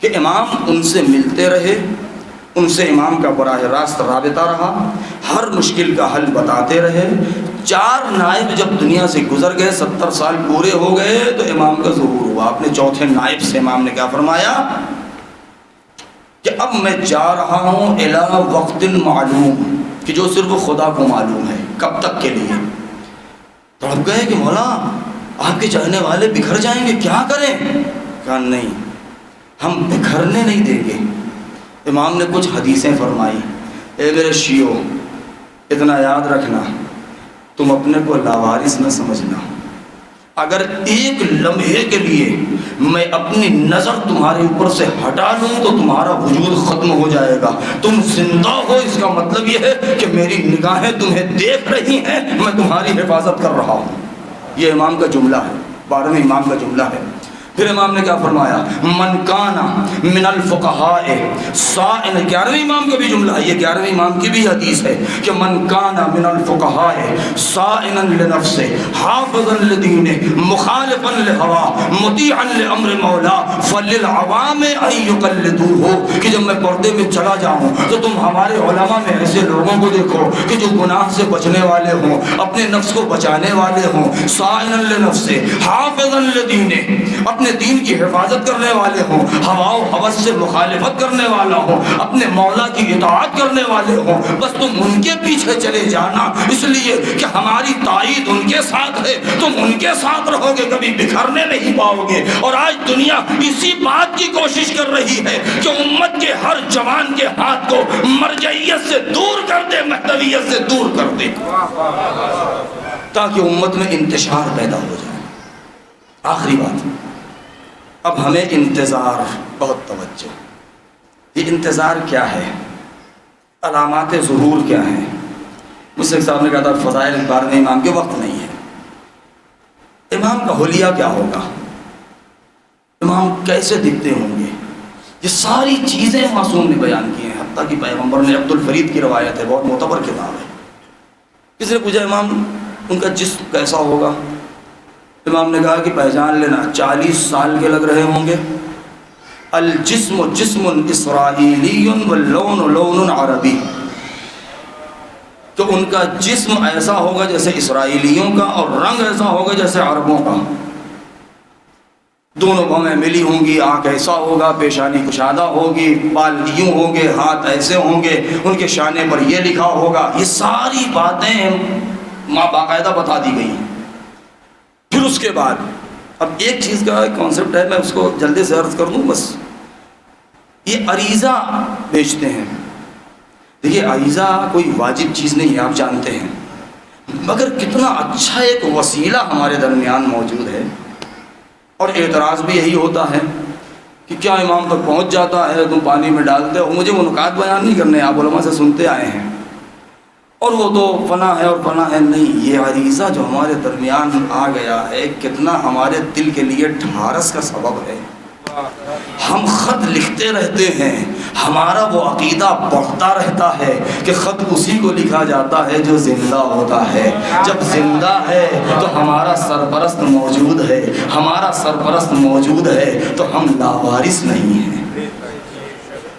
کہ امام ان سے ملتے رہے، ان سے امام کا براہ راست رابطہ رہا، ہر مشکل کا حل بتاتے رہے. 4 نائب جب دنیا سے گزر گئے، 70 سال پورے ہو گئے، تو امام کا ظہور ہوا. اپنے 4تھے نائب سے امام نے کیا فرمایا کہ اب میں جا رہا ہوں الی وقت معلوم، کہ جو صرف خدا کو معلوم ہے کب تک کے لیے. تڑپ گئے کہ مولا آپ کے چاہنے والے بکھر جائیں گے، کیا کریں؟ کہا نہیں، ہم بکھرنے نہیں دیں گے. امام نے کچھ حدیثیں فرمائی. اے میرے شیعو، اتنا یاد رکھنا، تم اپنے کو لاوارث نہ سمجھنا. اگر ایک لمحے کے لیے میں اپنی نظر تمہارے اوپر سے ہٹا لوں تو تمہارا وجود ختم ہو جائے گا. تم زندہ ہو، اس کا مطلب یہ ہے کہ میری نگاہیں تمہیں دیکھ رہی ہیں، میں تمہاری حفاظت کر رہا ہوں. یہ امام کا جملہ ہے، 12ویں امام کا جملہ ہے. پھر امام نے کیا فرمایا؟ من کانا من الفقہاء صائن، 11ویں امام کا بھی جملہ ہے، یہ 11ویں امام کی بھی حدیث ہے کہ من کانا من الفقہاء صائنا لنفسہ حافظا لدینہ مخالفا لہوا مطیعا لامر مولا فللعوام ان یقلدوہ. کہ جب میں پردے میں چلا جاؤں تو تم ہمارے علماء میں ایسے لوگوں کو دیکھو کہ جو گناہ سے بچنے والے ہوں، اپنے نفس کو بچانے والے ہوں، صائنا لنفسہ حافظا لدینہ، اپنے دین کی حفاظت کرنے والے ہوں، ہوا و ہوس سے مخالفت کرنے والا ہوں، اپنے مولا کی اطاعت کرنے والے ہوں. بس تم ان کے پیچھے چلے جانا، اس لیے کہ ہماری تائید ان کے ساتھ ہے. تم ان کے ساتھ رہو گے، کبھی بکھرنے نہیں پاؤ گے. اور آج دنیا اسی بات کی کوشش کر رہی ہے کہ امت کے ہر جوان کے ہاتھ کو مرجعیت سے دور کر دے، مہدویت سے دور کر دے، تاکہ امت میں انتشار پیدا ہو جائے. آخری بات، اب ہمیں انتظار، بہت توجہ. یہ انتظار کیا ہے؟ علامات ظہور کیا ہیں؟ مجھ سے ایک صاحب نے کہا تھا فضائل 12ویں امام کے وقت نہیں ہے. امام کا حلیہ کیا ہوگا؟ امام کیسے دکھتے ہوں گے؟ یہ ساری چیزیں معصوم نے بیان کی ہیں، حتیٰ کہ پیغمبر نے، عبد الفرید کی روایت ہے، بہت معتبر کتاب ہے. کسی نے پوچھا امام ان کا جسم کیسا ہوگا؟ امام نے کہا کہ پہچان لینا، 40 سال کے لگ رہے ہوں گے. الجسم جسم اسرائیلی واللون لون عربی، تو ان کا جسم ایسا ہوگا جیسے اسرائیلیوں کا، اور رنگ ایسا ہوگا جیسے عربوں کا. دونوں بھویں ملی ہوں گی، آنکھ ایسا ہوگا، پیشانی کشادہ ہوگی، بال یوں ہوں گے، ہاتھ ایسے ہوں گے، ان کے شانے پر یہ لکھا ہوگا. یہ ساری باتیں باقاعدہ بتا دی گئی ہیں. پھر اس کے بعد اب ایک چیز کا کانسیپٹ ہے، میں اس کو جلدی سے عرض کر دوں. بس یہ عریضہ بیچتے ہیں. دیکھیے عریضہ کوئی واجب چیز نہیں ہے، آپ جانتے ہیں، مگر کتنا اچھا ایک وسیلہ ہمارے درمیان موجود ہے. اور اعتراض بھی یہی ہوتا ہے کہ کیا امام تک پہنچ جاتا ہے، تم پانی میں ڈالتے ہو. مجھے وہ نکات بیان نہیں کرنے، آپ علماء سے سنتے آئے ہیں، اور وہ تو فنا ہے اور فنا ہے. نہیں، یہ عریضہ جو ہمارے درمیان آ گیا ہے کتنا ہمارے دل کے لیے ڈھارس کا سبب ہے. ہم خط لکھتے رہتے ہیں، ہمارا وہ عقیدہ بڑھتا رہتا ہے کہ خط اسی کو لکھا جاتا ہے جو زندہ ہوتا ہے. جب زندہ ہے تو ہمارا سرپرست موجود ہے، ہمارا سرپرست موجود ہے تو ہم لاوارث نہیں ہیں.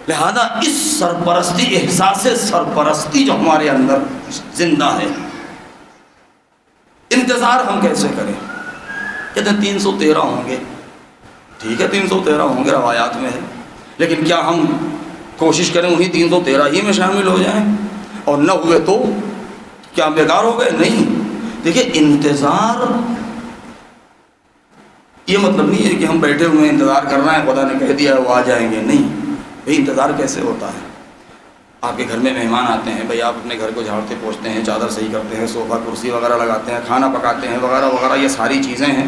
لہذا اس سرپرستی، احساس سرپرستی جو ہمارے اندر زندہ ہے، انتظار ہم کیسے کریں؟ کہتے ہیں 313 ہوں گے. ٹھیک ہے 313 ہوں گے، روایات میں ہے، لیکن کیا ہم کوشش کریں انہی 313 ہی میں شامل ہو جائیں؟ اور نہ ہوئے تو کیا بیکار ہو گئے؟ نہیں. دیکھیے انتظار یہ مطلب نہیں ہے کہ ہم بیٹھے ہوئے انتظار کر رہے ہیں، خدا نے کہہ دیا وہ آ جائیں گے. نہیں، بھئی انتظار کیسے ہوتا ہے؟ آپ کے گھر میں مہمان آتے ہیں، بھئی آپ اپنے گھر کو جھاڑتے پوچھتے ہیں، چادر صحیح کرتے ہیں، صوفہ کرسی وغیرہ لگاتے ہیں، کھانا پکاتے ہیں وغیرہ وغیرہ، یہ ساری چیزیں ہیں۔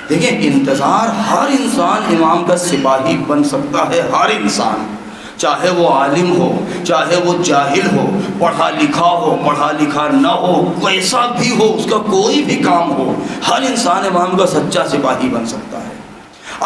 دیکھیں انتظار، ہر انسان امام کا سپاہی بن سکتا ہے، ہر انسان، چاہے وہ عالم ہو، چاہے وہ جاہل ہو، پڑھا لکھا ہو، پڑھا لکھا نہ ہو، کیسا بھی ہو، اس کا کوئی بھی کام ہو، ہر انسان امام کا سچا سپاہی بن سکتا ہے۔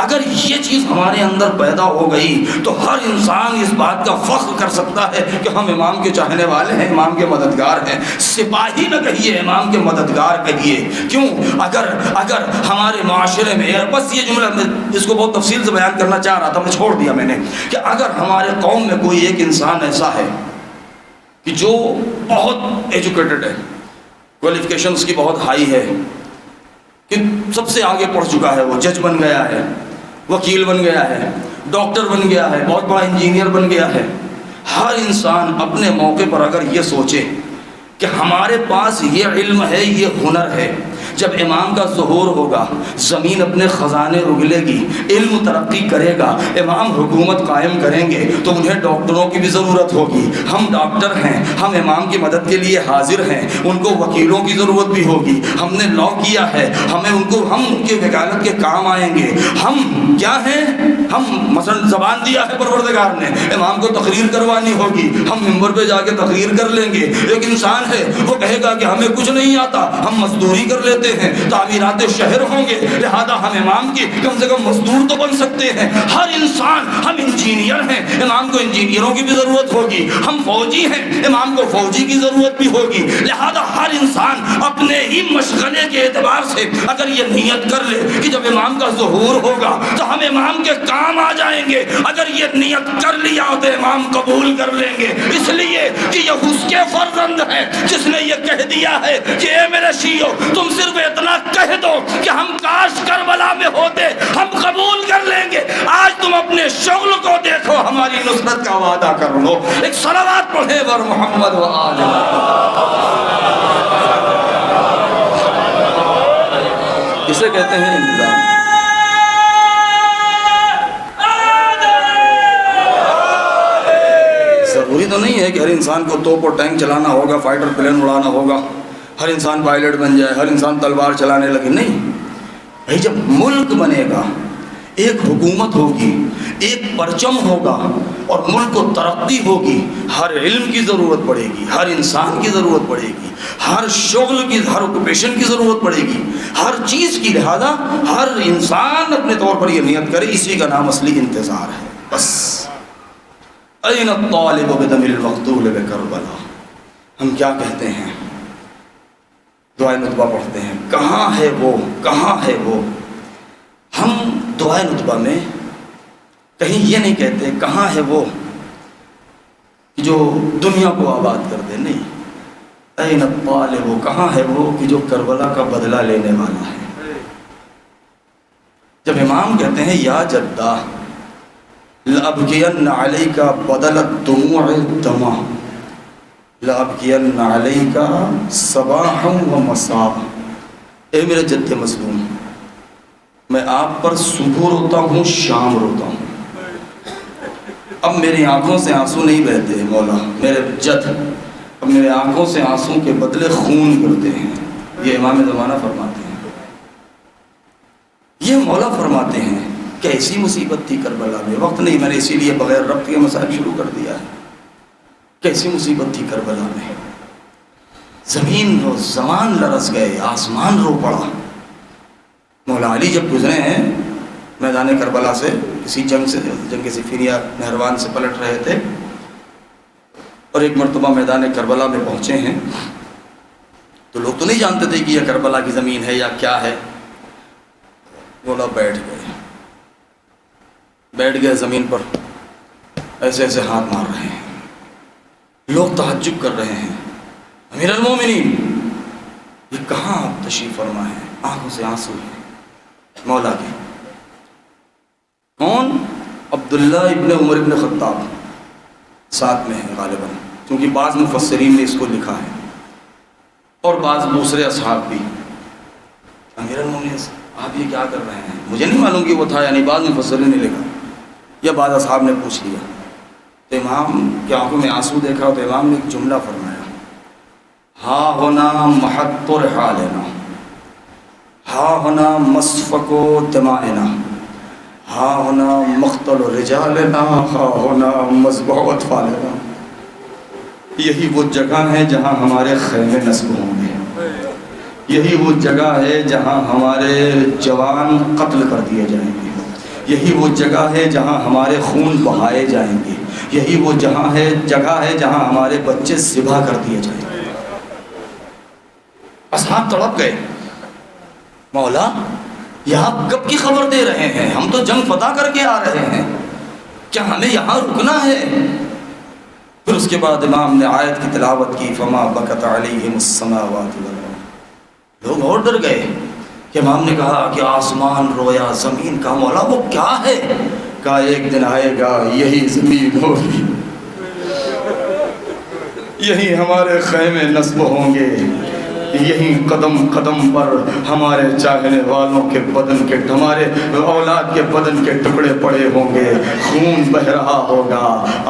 اگر یہ چیز ہمارے اندر پیدا ہو گئی تو ہر انسان اس بات کا فخر کر سکتا ہے کہ ہم امام کے چاہنے والے ہیں، امام کے مددگار ہیں۔ سپاہی نہ کہیے، امام کے مددگار کہیے۔ کیوں؟ اگر ہمارے معاشرے میں، بس یہ جملہ میں اس کو بہت تفصیل سے بیان کرنا چاہ رہا تھا، میں چھوڑ دیا میں نے، کہ اگر ہمارے قوم میں کوئی ایک انسان ایسا ہے کہ جو بہت ایجوکیٹڈ ہے، کوالیفیکیشن اس کی بہت ہائی ہے، کہ سب سے آگے پڑھ چکا ہے، وہ جج بن گیا ہے، وکیل بن گیا ہے، ڈاکٹر بن گیا ہے، بہت بڑا انجینئر بن گیا ہے، ہر انسان اپنے موقع پر اگر یہ سوچے کہ ہمارے پاس یہ علم ہے، یہ ہنر ہے، جب امام کا ظہور ہوگا زمین اپنے خزانے اگلے گی، علم ترقی کرے گا، امام حکومت قائم کریں گے تو انہیں ڈاکٹروں کی بھی ضرورت ہوگی، ہم ڈاکٹر ہیں، ہم امام کی مدد کے لیے حاضر ہیں، ان کو وکیلوں کی ضرورت بھی ہوگی، ہم نے لا کیا ہے، ہم ان کی وکالت کے کام آئیں گے، ہم کیا ہیں، ہم مثلا زبان دیا ہے پروردگار نے، امام کو تقریر کروانی ہوگی، ہم منبر پہ جا کے تقریر کر لیں گے۔ ایک انسان ہے وہ کہے گا کہ ہمیں کچھ نہیں آتا، ہم مزدوری کر لیتے ہیں، تعمیرات شہر ہوں گے، لہذا ہم امام کی کم سے کم مزدور تو بن سکتے ہیں۔ ہر انسان، ہم انجینئر ہیں، امام کو انجینئروں کی بھی ضرورت ہوگی، ہم فوجی ہیں، امام کو فوجی کی ضرورت بھی ہوگی، لہذا ہر انسان اپنے ہی مشغلے کے اعتبار سے اگر یہ نیت کر لے کہ جب امام کا ظہور ہوگا تو ہم امام کے کام آ جائیں گے، اگر یہ نیت کر لیا تو امام قبول کر لیں گے، اس لیے کہ یہ اس کے فرزند ہیں جس نے یہ کہہ دیا ہے کہ اے میرے شیعو، تم صرف اتنا کہہ دو کہ ہم کاش کربلا میں ہوتے، ہم قبول کر لیں گے۔ آج تم اپنے شغل کو دیکھو، ہماری نصرت کا وعدہ کر لو۔ ایک صلوات پڑھے ور محمد و آل اسے کہتے ہیں انتظار۔ ضروری تو نہیں ہے کہ ہر انسان کو توپ اور ٹینک چلانا ہوگا، فائٹر پلین اڑانا ہوگا، ہر انسان پائلٹ بن جائے، ہر انسان تلوار چلانے لگے، نہیں بھائی۔ جب ملک بنے گا، ایک حکومت ہوگی، ایک پرچم ہوگا اور ملک کو ترقی ہوگی، ہر علم کی ضرورت پڑے گی، ہر انسان کی ضرورت پڑے گی، ہر شغل کی، ہر اوکوپیشن کی ضرورت پڑے گی، ہر چیز کی، لہذا ہر انسان اپنے طور پر یہ نیت کرے، اسی کا نام اصلی انتظار ہے۔ بس این الطالب بدم المقتول بکربلا، ہم کیا کہتے ہیں؟ دعائے نطبہ پڑھتے ہیں، کہاں ہے وہ، کہاں ہے وہ؟ ہم دعائے نطبہ میں کہیں یہ نہیں کہتے کہاں ہے وہ کہ جو دنیا کو آباد کر دے، نہیں، این الطالب، کہاں ہے وہ کہ جو کربلا کا بدلہ لینے والا ہے۔ جب امام کہتے ہیں یا جدہ لأبکین علیک بدل الدموع دما، لأبکین علیک صباحا و مساء، اے میرے جد مظلوم، میں آپ پر صبح روتا ہوں، شام روتا ہوں، اب میری آنکھوں سے آنسو نہیں بہتے مولا، میرے جد، اب میرے آنکھوں سے آنسو کے بدلے خون گرتے ہیں۔ یہ امام زمانہ فرماتے ہیں، یہ مولا فرماتے ہیں۔ کیسی مصیبت تھی کربلا میں، وقت نہیں، میں نے اسی لیے بغیر ربط کے مسائل شروع کر دیا ہے۔ کیسی مصیبت تھی کربلا میں، زمین و زمان لرز گئے، آسمان رو پڑا۔ مولا علی جب گزرے ہیں میدان کربلا سے، کسی جنگ سے، جنگ صفینیہ نہروان سے پلٹ رہے تھے، اور ایک مرتبہ میدان کربلا میں پہنچے ہیں، تو لوگ تو نہیں جانتے تھے کہ یہ کربلا کی زمین ہے یا کیا ہے۔ مولا بیٹھ گئے زمین پر، ایسے ایسے ہاتھ مار رہے ہیں، لوگ تعجب کر رہے ہیں، امیر المومنین یہ کہاں آپ تشریف فرما ہے؟ آنکھوں سے آنسو ہیں مولا کے۔ کون؟ عبداللہ ابن عمر ابن خطاب ساتھ میں ہے غالباً، کیونکہ بعض مفسرین نے اس کو لکھا ہے اور بعض دوسرے اصحاب بھی۔ امیر المومنین آپ یہ کیا کر رہے ہیں؟ مجھے نہیں معلوم کہ وہ تھا یا نہیں، بعض مفسرین نے لکھا یا بعض اصحاب نے پوچھ لیا۔ تو امام کی آنکھوں میں آنسو دیکھا تو امام نے ایک جملہ فرمایا، ہا ہونا محط رحالنا، ہا ہونا مسفک و دمائنا، ہا ہونا مقتل رجالنا، ہا ہونا مذبح اطفالنا۔ یہی وہ جگہ ہے جہاں ہمارے خیمے نصب ہوں گے، یہی وہ جگہ ہے جہاں ہمارے جوان قتل کر دیے جائیں گے، یہی وہ جگہ ہے جہاں ہمارے خون بہائے جائیں گے، یہی وہ جگہ ہے جہاں ہمارے بچے ذبح کر دیے جائیں گے۔ اصحاب تڑپ گئے، مولا یہ آپ کب کی خبر دے رہے ہیں؟ ہم تو جنگ فتح کر کے آ رہے ہیں، کیا ہمیں یہاں رکنا ہے؟ پھر اس کے بعد امام نے آیت کی تلاوت کی، فما بکت علیہم السماوات والارض۔ لوگ اور ڈر گئے کہ امام نے کہا کہ آسمان رویا، زمین کا مولا وہ کیا ہے؟ کہا ایک دن آئے گا یہی زمین ہوگی، یہی ہمارے خیمے نصب ہوں گے، یہی قدم قدم پر ہمارے چاہنے والوں کے بدن کے، ہمارے اولاد کے بدن کے ٹکڑے پڑے ہوں گے، خون بہ رہا ہوگا،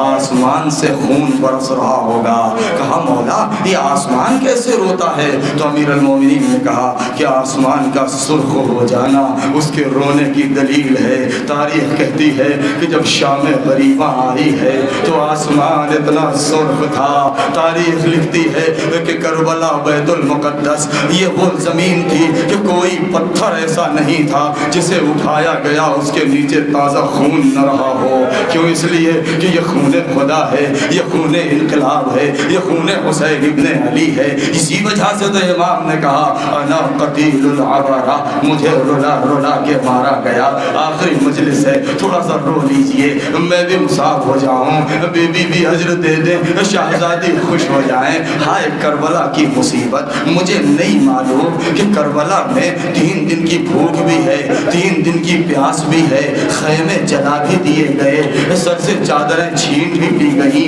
آسمان سے خون برس رہا ہوگا۔ کہا مولا یہ آسمان کیسے روتا ہے؟ تو امیر المومنین نے کہا کہ آسمان کا سرخ ہو جانا اس کے رونے کی دلیل ہے۔ تاریخ کہتی ہے کہ جب شام غریبہ آئی ہے تو آسمان اتنا سرخ تھا۔ تاریخ لکھتی ہے کہ کربلا بیت المقدس یہ وہ زمین تھی کہ کوئی پتھر ایسا نہیں تھا جسے اٹھایا گیا اس کے نیچے تازہ خون نہ رہا ہو۔ کیوں؟ اس لیے کہ یہ خون خدا ہے، یہ خون انقلاب ہے، یہ خون حسین ابن علی ہے۔ اسی وجہ سے تو امام نے کہا انا قتیل العبرہ، مجھے رلا رلا کے مارا گیا۔ آخری مجلس ہے، تھوڑا سا رو لیجئے، میں بھی مصاب ہو جاؤں، بیوی بھی اجر دے دیں، شہزادی خوش ہو جائیں۔ ہائے کربلا کی مصیبت، مجھے نہیں معلوم کہ کربلا میں 3 دن کی بھوک بھی ہے، 3 دن کی پیاس بھی ہے، خیمے جلا بھی دیے گئے، سر سے چادریں چھین بھی لی گئی،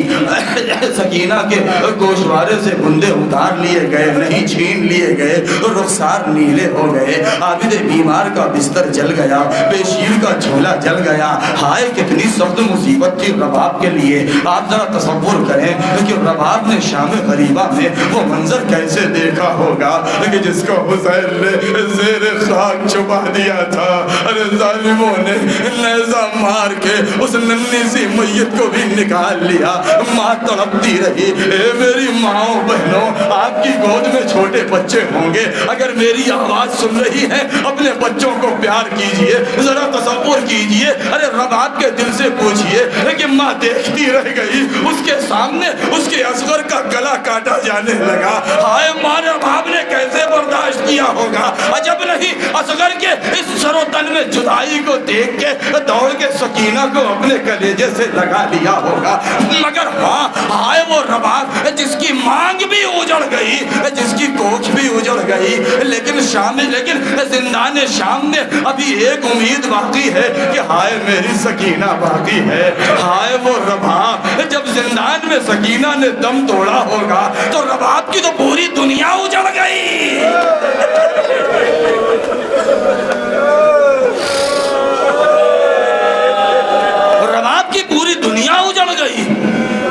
سکینہ کے گوشوارے سے بندے اتار لیے گئے، نہیں چھین لیے گئے، رخسار نیلے ہو گئے، عابد بیمار کا بستر جل گیا، بے شیر کا جھولا جل گیا۔ ہائے کتنی سخت مصیبت تھی رباب کے لیے۔ آپ ذرا تصور کریں کہ رباب نے شام غریبہ میں وہ منظر کیسے دیکھا ہوگا کہ جس کو حسین نے زیر خاک چھپا دیا تھا، ارے ظالموں نے نیزہ مار کے اس ننھی سی میت کو بھی نکال لیا۔ ماں تڑپتی رہی، اے میری ماؤں بہنوں، آپ کی گود میں چھوٹے بچے ہوں گے، اگر میری آواز سن رہی ہے اپنے بچوں کو پیار کیجئے، ذرا تصور کیجئے، ارے رباب کے دل سے پوچھئے کہ ماں دیکھتی رہ گئی، اس کے سامنے اس کے اصغر کا گلا کاٹا جانے لگا۔ ہائے ماں رباب نے کیسے برداشت کیا ہوگا؟ عجب نہیں اصغر کے اس سر و تن میں جدائی کو دیکھ کے دوڑ کے سکینہ کو اپنے کلیجے سے لگا لیا ہوگا۔ مگر ہاں ہائے وہ رباب جس کی مانگ بھی اجڑ گئی، جس کی کوکھ بھی اجڑ گئی، لیکن زندان شام میں ابھی ایک امید باقی ہے کہ ہائے میری سکینہ باقی ہے۔ ہائے وہ رباب جب زندان میں سکینہ نے دم توڑا ہوگا تو رباب کی تو پوری دنیا اجڑ گئی۔ رباب کی پوری دنیا اجڑ گئی،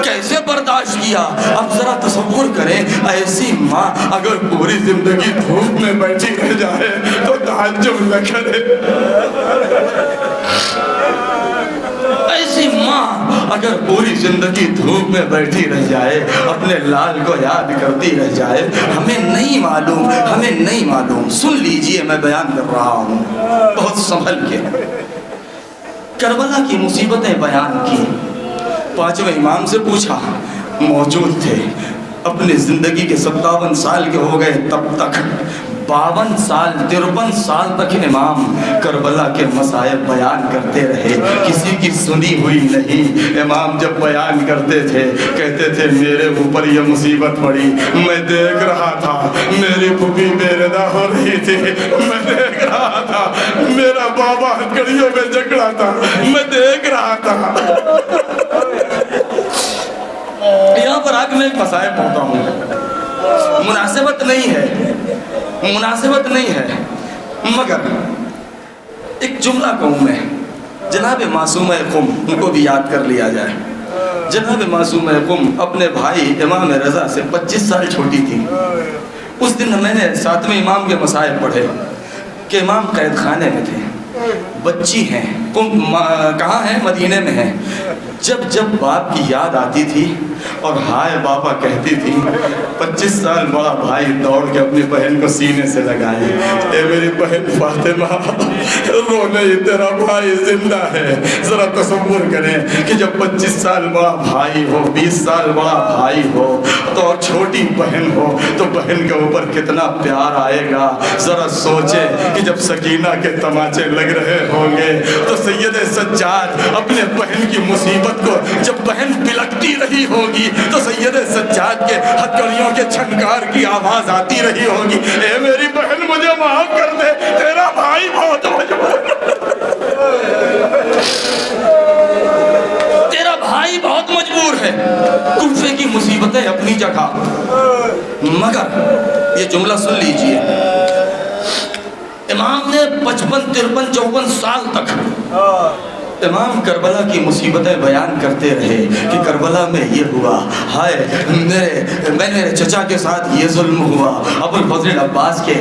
کیسے برداشت کیا؟ اب ذرا تصور کریں ایسی ماں اگر پوری زندگی دھوپ میں بیٹھی رہ جائے تو تعجب نہ کرے۔ ایسی ماں اگر پوری زندگی دھوپ میں بیٹھی رہ جائے، اپنے لال کو یاد کرتی رہ جائے، ہمیں نہیں معلوم۔ سن لیجئے میں بیان کر رہا ہوں بہت سنبھل کے۔ کربلا کی مصیبتیں بیان کی، 5ویں امام سے پوچھا، موجود تھے، اپنی زندگی کے 57 سال کے ہو گئے تب تک 52 سال 53 سال تک امام کربلا کے مسائب بیان کرتے رہے، کسی کی سنی ہوئی نہیں۔ امام جب بیان کرتے تھے کہتے تھے میرے اوپر یہ مصیبت پڑی، میں دیکھ رہا تھا، میری پھوپھی بے ردا ہو رہی تھی، میں دیکھ رہا تھا، میرا بابا ہتھکڑیوں میں جکڑا تھا، میں دیکھ رہا تھا۔ یہاں پر آ کے میں ایک مسائب پڑھتا ہوں، مناسبت نہیں ہے، مگر ایک جملہ کہوں میں، جناب معصومہ قم ان کو بھی یاد کر لیا جائے۔ جناب معصوم قم اپنے بھائی امام رضا سے 25 سال چھوٹی تھی۔ اس دن میں نے 7ویں امام کے مسائل پڑھے کہ امام قید خانے میں تھے، بچی ہیں، کہاں ہیں؟ مدینے میں ہیں۔ جب باپ کی یاد آتی تھی اور ہائے بابا کہتی تھی، 25 سال بڑا بھائی دوڑ کے اپنی بہن کو سینے سے لگائے، اے میری بہن فاطمہ رونے ہی تیرا بھائی زندہ ہے۔ ذرا تصور کریں کہ جب 25 سال بڑا بھائی ہو، 20 سال بڑا بھائی ہو تو اور چھوٹی بہن ہو تو بہن کے اوپر کتنا پیار آئے گا۔ ذرا سوچیں کہ جب سکینہ کے تماچے لگ رہے ہوں گے تو سید سجاد اپنے بہن کی مصیبت کو جب بہن بلکتی رہی ہوگی تو سید سجاد کے ہتھکڑیوں کے چھنکار کی آواز آتی رہی ہوگی، اے میری بہن مجھے معاف کر دے، تیرا بھائی بہت مجبور، تیرا بھائی بہت مجبور ہے۔ کوفے کی مصیبتیں اپنی جگہ، مگر یہ جملہ سن لیجئے، امام نے 55 53 54 سال تک امام کربلا کی مصیبتیں بیان کرتے رہے کہ کربلا میں یہ ہوا، ہائے میرے چچا کے ساتھ یہ ظلم ہوا۔ ابو الفضل عباس کے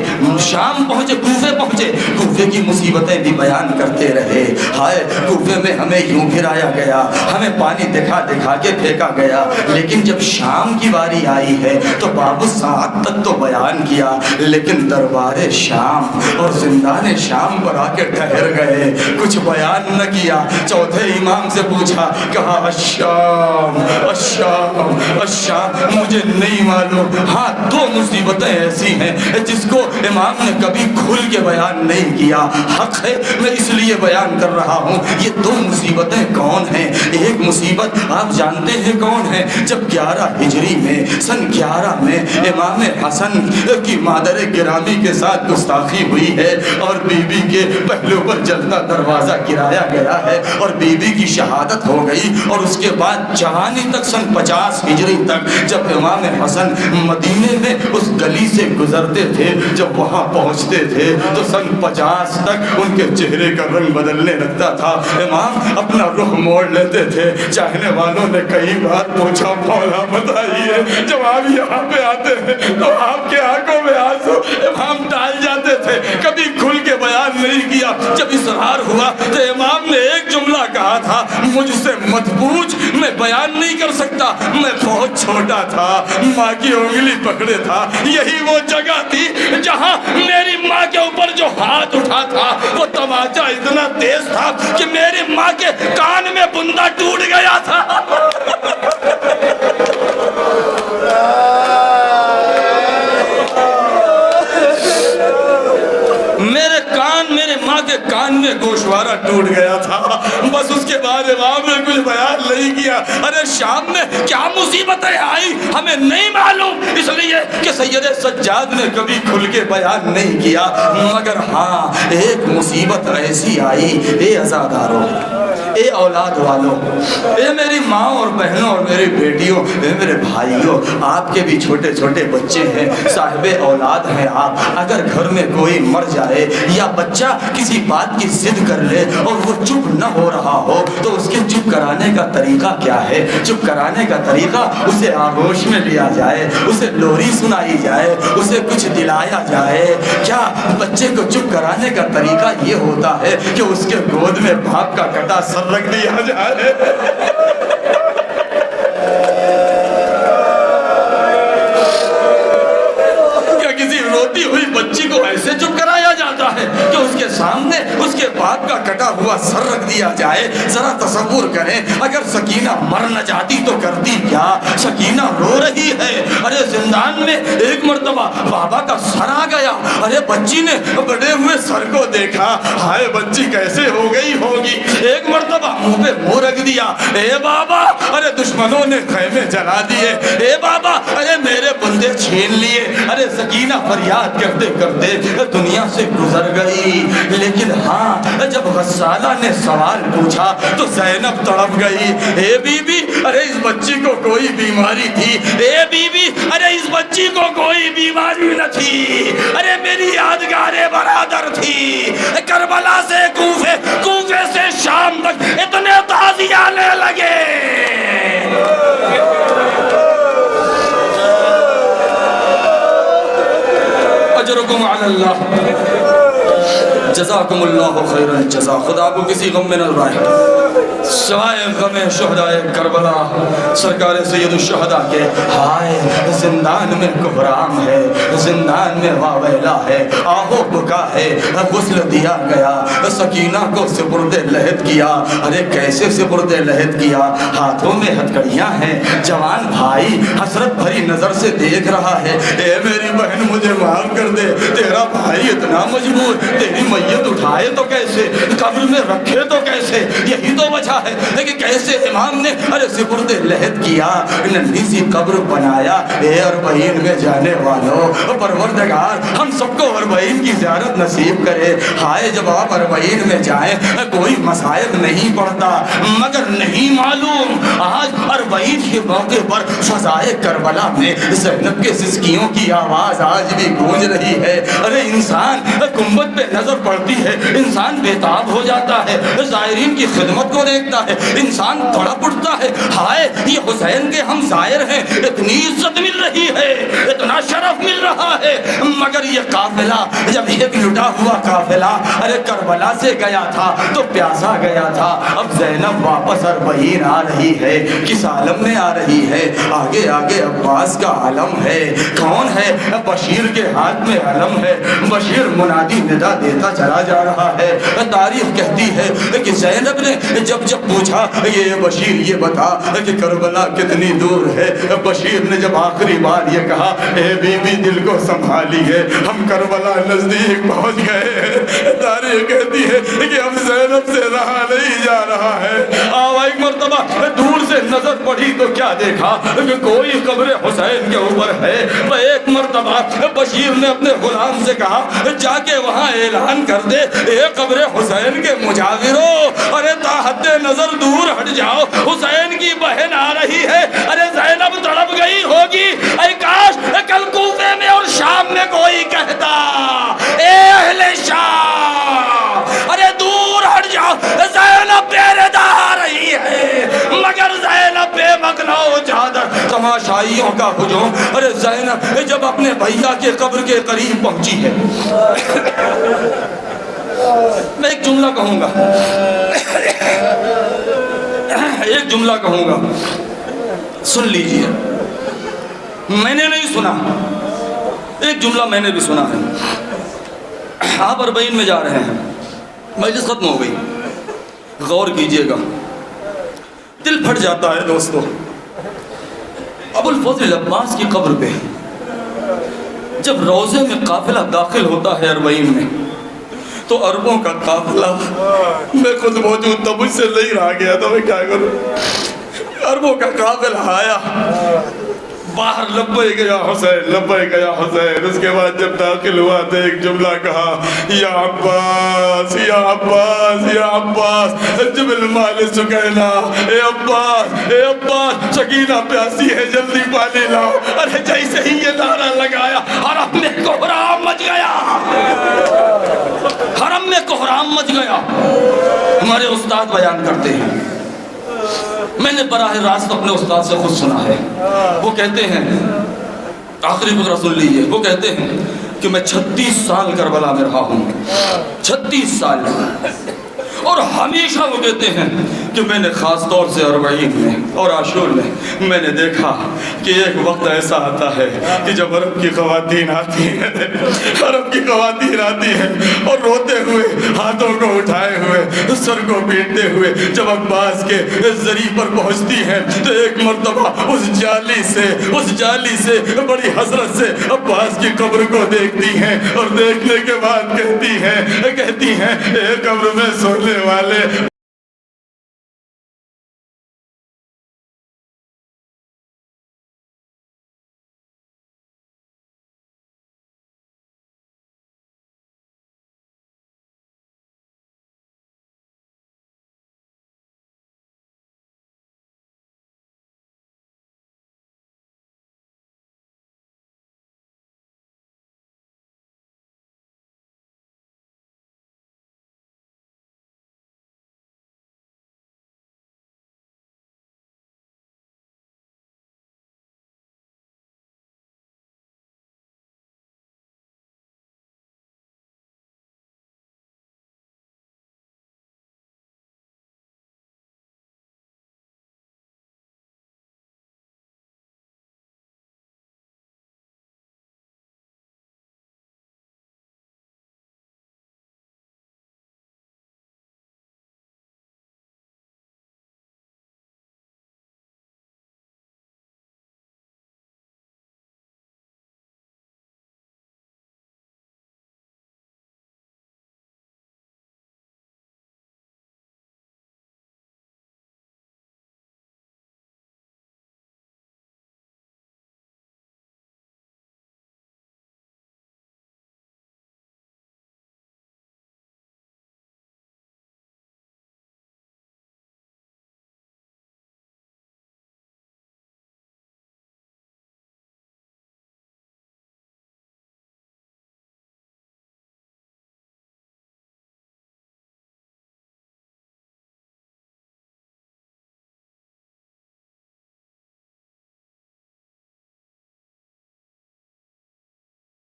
شام پہنچے، کوفے پہنچے، کوفے کی مصیبتیں بھی بیان کرتے رہے، ہائے کوفے میں ہمیں یوں گرایا گیا، ہمیں پانی دکھا دکھا کے پھینکا گیا۔ لیکن جب شام کی باری آئی ہے تو باب الساعت تک تو بیان کیا، لیکن دربار شام اور زندان شام پر آ کے ٹھہر گئے، کچھ بیان نہ کیا۔ چوتھے امام سے پوچھا، کہا الشام الشام الشام، مجھے نہیں معلوم۔ ہاں 2 مصیبتیں ایسی ہیں جس کو امام نے کبھی کھل کے بیان نہیں کیا، حق ہے میں اس لیے بیان کر رہا ہوں۔ یہ 2 مصیبتیں کون ہیں؟ ایک مصیبت آپ جانتے ہیں کون ہے؟ جب 11 ہجری میں سن 11 میں امام حسن کی مادر گرامی کے ساتھ گستاخی ہوئی ہے اور بی بی کے پہلو پر جلتا دروازہ گرایا گیا ہے اور بی بی کی شہادت ہو گئی، اور اس کے بعد جوانی تک سن 50 ہجری تک جب امام حسن مدینے میں اس گلی سے گزرتے تھے، جب وہاں پہنچتے تھے تو سن 50 تک ان کے چہرے کا رنگ بدلنے لگتا تھا۔ امام اپنا رخ موڑ لیتے تھے، چاہنے والوں نے کئی بار پوچھا، مولا بتائیے، جب آپ یہاں پہ آتے ہیں تو آپ کے آنکھوں میں آنسو، امام ٹال جاتے تھے، کبھی کھل کے بیان نہیں کیا۔ جب اصرار ہوا تو امام نے ایک جملہ کہا تھا، مجھ سے مت پوچھ، میں بیان نہیں کر سکتا، میں بہت چھوٹا تھا، ماں کی انگلی پکڑے تھا، یہی وہ جگہ تھی جہاں میری ماں کے اوپر جو ہاتھ اٹھا تھا وہ تماچا اتنا تیز تھا کہ میری ماں کے کان میں بندہ ٹوٹ گیا تھا۔ میرے ماں کے کان میں گوشوارہ ٹوٹ گیا تھا، بس اس کے بعد امام نے کچھ بیان نہیں کیا۔ ارے شام میں کیا مصیبتیں آئی ہمیں نہیں معلوم، اس لیے کہ سید سجاد نے کبھی کھل کے بیان نہیں کیا، مگر ہاں ایک مصیبت ایسی آئی، اے عزاداروں، اے اولاد والوں، اے میری ماں اور بہنوں اور میری بیٹیوں، اے میرے بھائیوں، آپ کے بھی چھوٹے چھوٹے بچے ہیں، صاحب اولاد ہیں آپ، اگر گھر میں کوئی مر جائے یا بچہ کسی بات کی ضد کر لے اور وہ چپ نہ ہو رہا ہو تو اس کے چپ کرانے کا طریقہ کیا ہے؟ چپ کرانے کا طریقہ اسے آغوش میں لیا جائے، اسے لوری سنائی جائے، اسے کچھ دلایا جائے۔ کیا بچے کو چپ کرانے کا طریقہ یہ ہوتا ہے کہ اس کے گود میں باپ کا کٹا سر رکھ دیا جائے؟ کیا کسی روتی ہوئی بچی کو ایسے چپ کرایا جاتا ہے کہ اس کے سامنے اس کے باپ کا کٹا ہوا سر رکھ دیا جائے؟ ذرا تصور کریں، اگر سکینہ مر نہ جاتی تو کرتی کیا؟ سکینہ رو رہی ہے، ارے زندان میں ایک مرتبہ بابا کا سر آ گیا، ارے بچی نے بڑے ہوئے سر کو دیکھا، ہائے بچی کیسے ہو گئی ہوگی، ایک مرتبہ منہ پہ منہ رکھ دیا، اے بابا ارے دشمنوں نے خیمے جلا دیے، اے بابا ارے میرے بندے چھین لیے، ارے سکینہ فریاد کرتے کرتے دنیا سے گزر گئی۔ لیکن ہاں جب غسالہ نے سوال پوچھا تو زینب تڑپ گئی، اے بی بی ارے اس بچی کو کوئی بیماری تھی، اے بی بی ارے اس بچی کو کوئی بیماری نہ تھی، ارے میری یادگار برادر تھی۔ کربلا سے کوفے، کوفے سے شام تک اتنے تازی آنے لگے، حسابکم علی اللہ. جزاکم اللہ خیر الجزا. خدا کو کسی غم میں نہ ڈالے سوائے غم شہدائے کربلا. سرکار سید الشہداء کے ہائے زندان میں کفرام ہے, زندان میں واویلا ہے, آہو بکا ہے, غسل دیا گیا, سکینہ کو سپرد لحد کیا. ارے کیسے سپرد لحد کیا؟ ہاتھوں میں ہتھکڑیاں ہیں. جوان بھائی حسرت بھری نظر سے دیکھ رہا ہے, اے میری بہن مجھے معاف کر دے, تیرا بھائی اتنا مجبور, تیری میت اٹھائے تو کیسے, قبر میں رکھے تو کیسے. یہی تو وجہ ہے کہ کیسے امام نے ارے سپرد لحد کیا, ننھی سی قبر بنایا. اے اربعین میں جانے والوں, پروردگار ہم سب کو اربعین کی زیارت نصیب کرے. ہائے جب آپ اربعین میں جائیں کوئی مصائب نہیں پڑتا, مگر نہیں معلوم آج اربعین کے موقع پر فضائے کربلا میں زینب کے سسکیوں کی آواز آج بھی گونج رہی ہے. ارے انسان گنبد پہ نظر پڑتی ہے, انسان بےتاب ہو جاتا ہے, زائرین کی خدمت کو دیکھتا ہے, انسان تڑپ اٹھتا ہے. ہائے یہ حسین کے ہم زائر ہیں, اتنی عزت مل رہی ہے, اتنا شرف مل رہا ہے, مگر یہ قافلہ جب ایک لٹا ہوا قافلہ ارے کربلا سے گیا تھا تو پیاسا گیا تھا. اب زینب واپس اربعین آ رہی ہے, کس عالم میں آ رہی ہے؟ آگے آگے عباس کا علم ہے. کون ہے؟ بشیر کے ہاتھ میں علم ہے. بشیر منادی ندا دیتا چلا جا رہا ہے. تاریخ کہتی ہے کہ زینب نے جب جب پوچھا یہ بشیر یہ بتا کہ کربلا کتنی دور ہے, بشیر نے جب آخری بار یہ کہا اے بی بی دل کو سنبھالیے ہم کربلا نزدیک پہنچ گئے. تاریخ کہتی ہے کہ اب زینب سے رہا نہیں جا رہا ہے. ایک مرتبہ دور سے نظر پڑی تو کیا دیکھا کہ کوئی قبر حسین کے اوپر ہے. ایک مرتبہ بشیر نے اپنے غلام سے کہا جا کے وہاں اعلان کر دے اے قبر حسین کے مجاوروں, ارے تا حد نظر دور ہٹ جاؤ, حسین کی بہن آ رہی ہے. ارے زینب تڑپ گئی ہوگی, اے کاش کل کوفے میں اور شام میں کوئی کہتا اے اہل شام ارے دور ہٹ جاؤ, زینب پیرے آ رہی ہے. مگر زینب بے مقناؤ چادر, تماشائیوں کا ہجوم. ارے زینب جب اپنے بھیا کے قبر کے قریب پہنچی ہے, میں ایک جملہ کہوں گا, ایک جملہ کہوں گا, سن لیجئے. میں نے نہیں سنا, ایک جملہ میں نے بھی سنا ہے. آپ اربعین میں جا رہے ہیں, مجلس ختم ہو گئی, غور کیجئے گا, دل پھٹ جاتا ہے دوستو. ابو الفضل عباس کی قبر پہ جب روضے میں قافلہ داخل ہوتا ہے اربعین میں, تو عربوں کا قافلہ, میں خود موجود تھا, مجھ سے نہیں رہا گیا تھا, میں کیا کروں. عربوں کا قافلہ آیا, باہر لبیک یا حسین, لبیک یا حسین. اس کے بعد جب داخل ہوا تو ایک جملہ کہا یا عباس یا عباس یا عباس. جبل مال سکینہ, اے عباس اے عباس, سکینہ پیاسی ہے جلدی پانی لاؤ. ارے جیسے ہی یہ نعرہ لگایا حرم میں کوہرام مچ گیا, حرم میں کوہرام مچ گیا. ہمارے استاد بیان کرتے ہیں, میں نے براہ راست اپنے استاد سے خود سنا ہے, وہ کہتے ہیں, آخری فقرہ سن لیجئے, وہ کہتے ہیں کہ میں 36 سال کربلا میں رہا ہوں, 36 سال, اور ہمیشہ وہ کہتے ہیں کہ میں نے خاص طور سے اربعین میں اور عاشور میں نے دیکھا کہ ایک وقت ایسا آتا ہے کہ جب عرب کی خواتین آتی ہیں, عرب کی خواتین آتی ہیں اور روتے ہوئے, ہاتھوں کو اٹھائے ہوئے, سر کو پیٹتے ہوئے جب عباس کے ذریع پر پہنچتی ہیں تو ایک مرتبہ اس جالی سے بڑی حسرت سے عباس کی قبر کو دیکھتی ہیں, اور دیکھنے کے بعد کہتی ہیں اے قبر میں سونے والے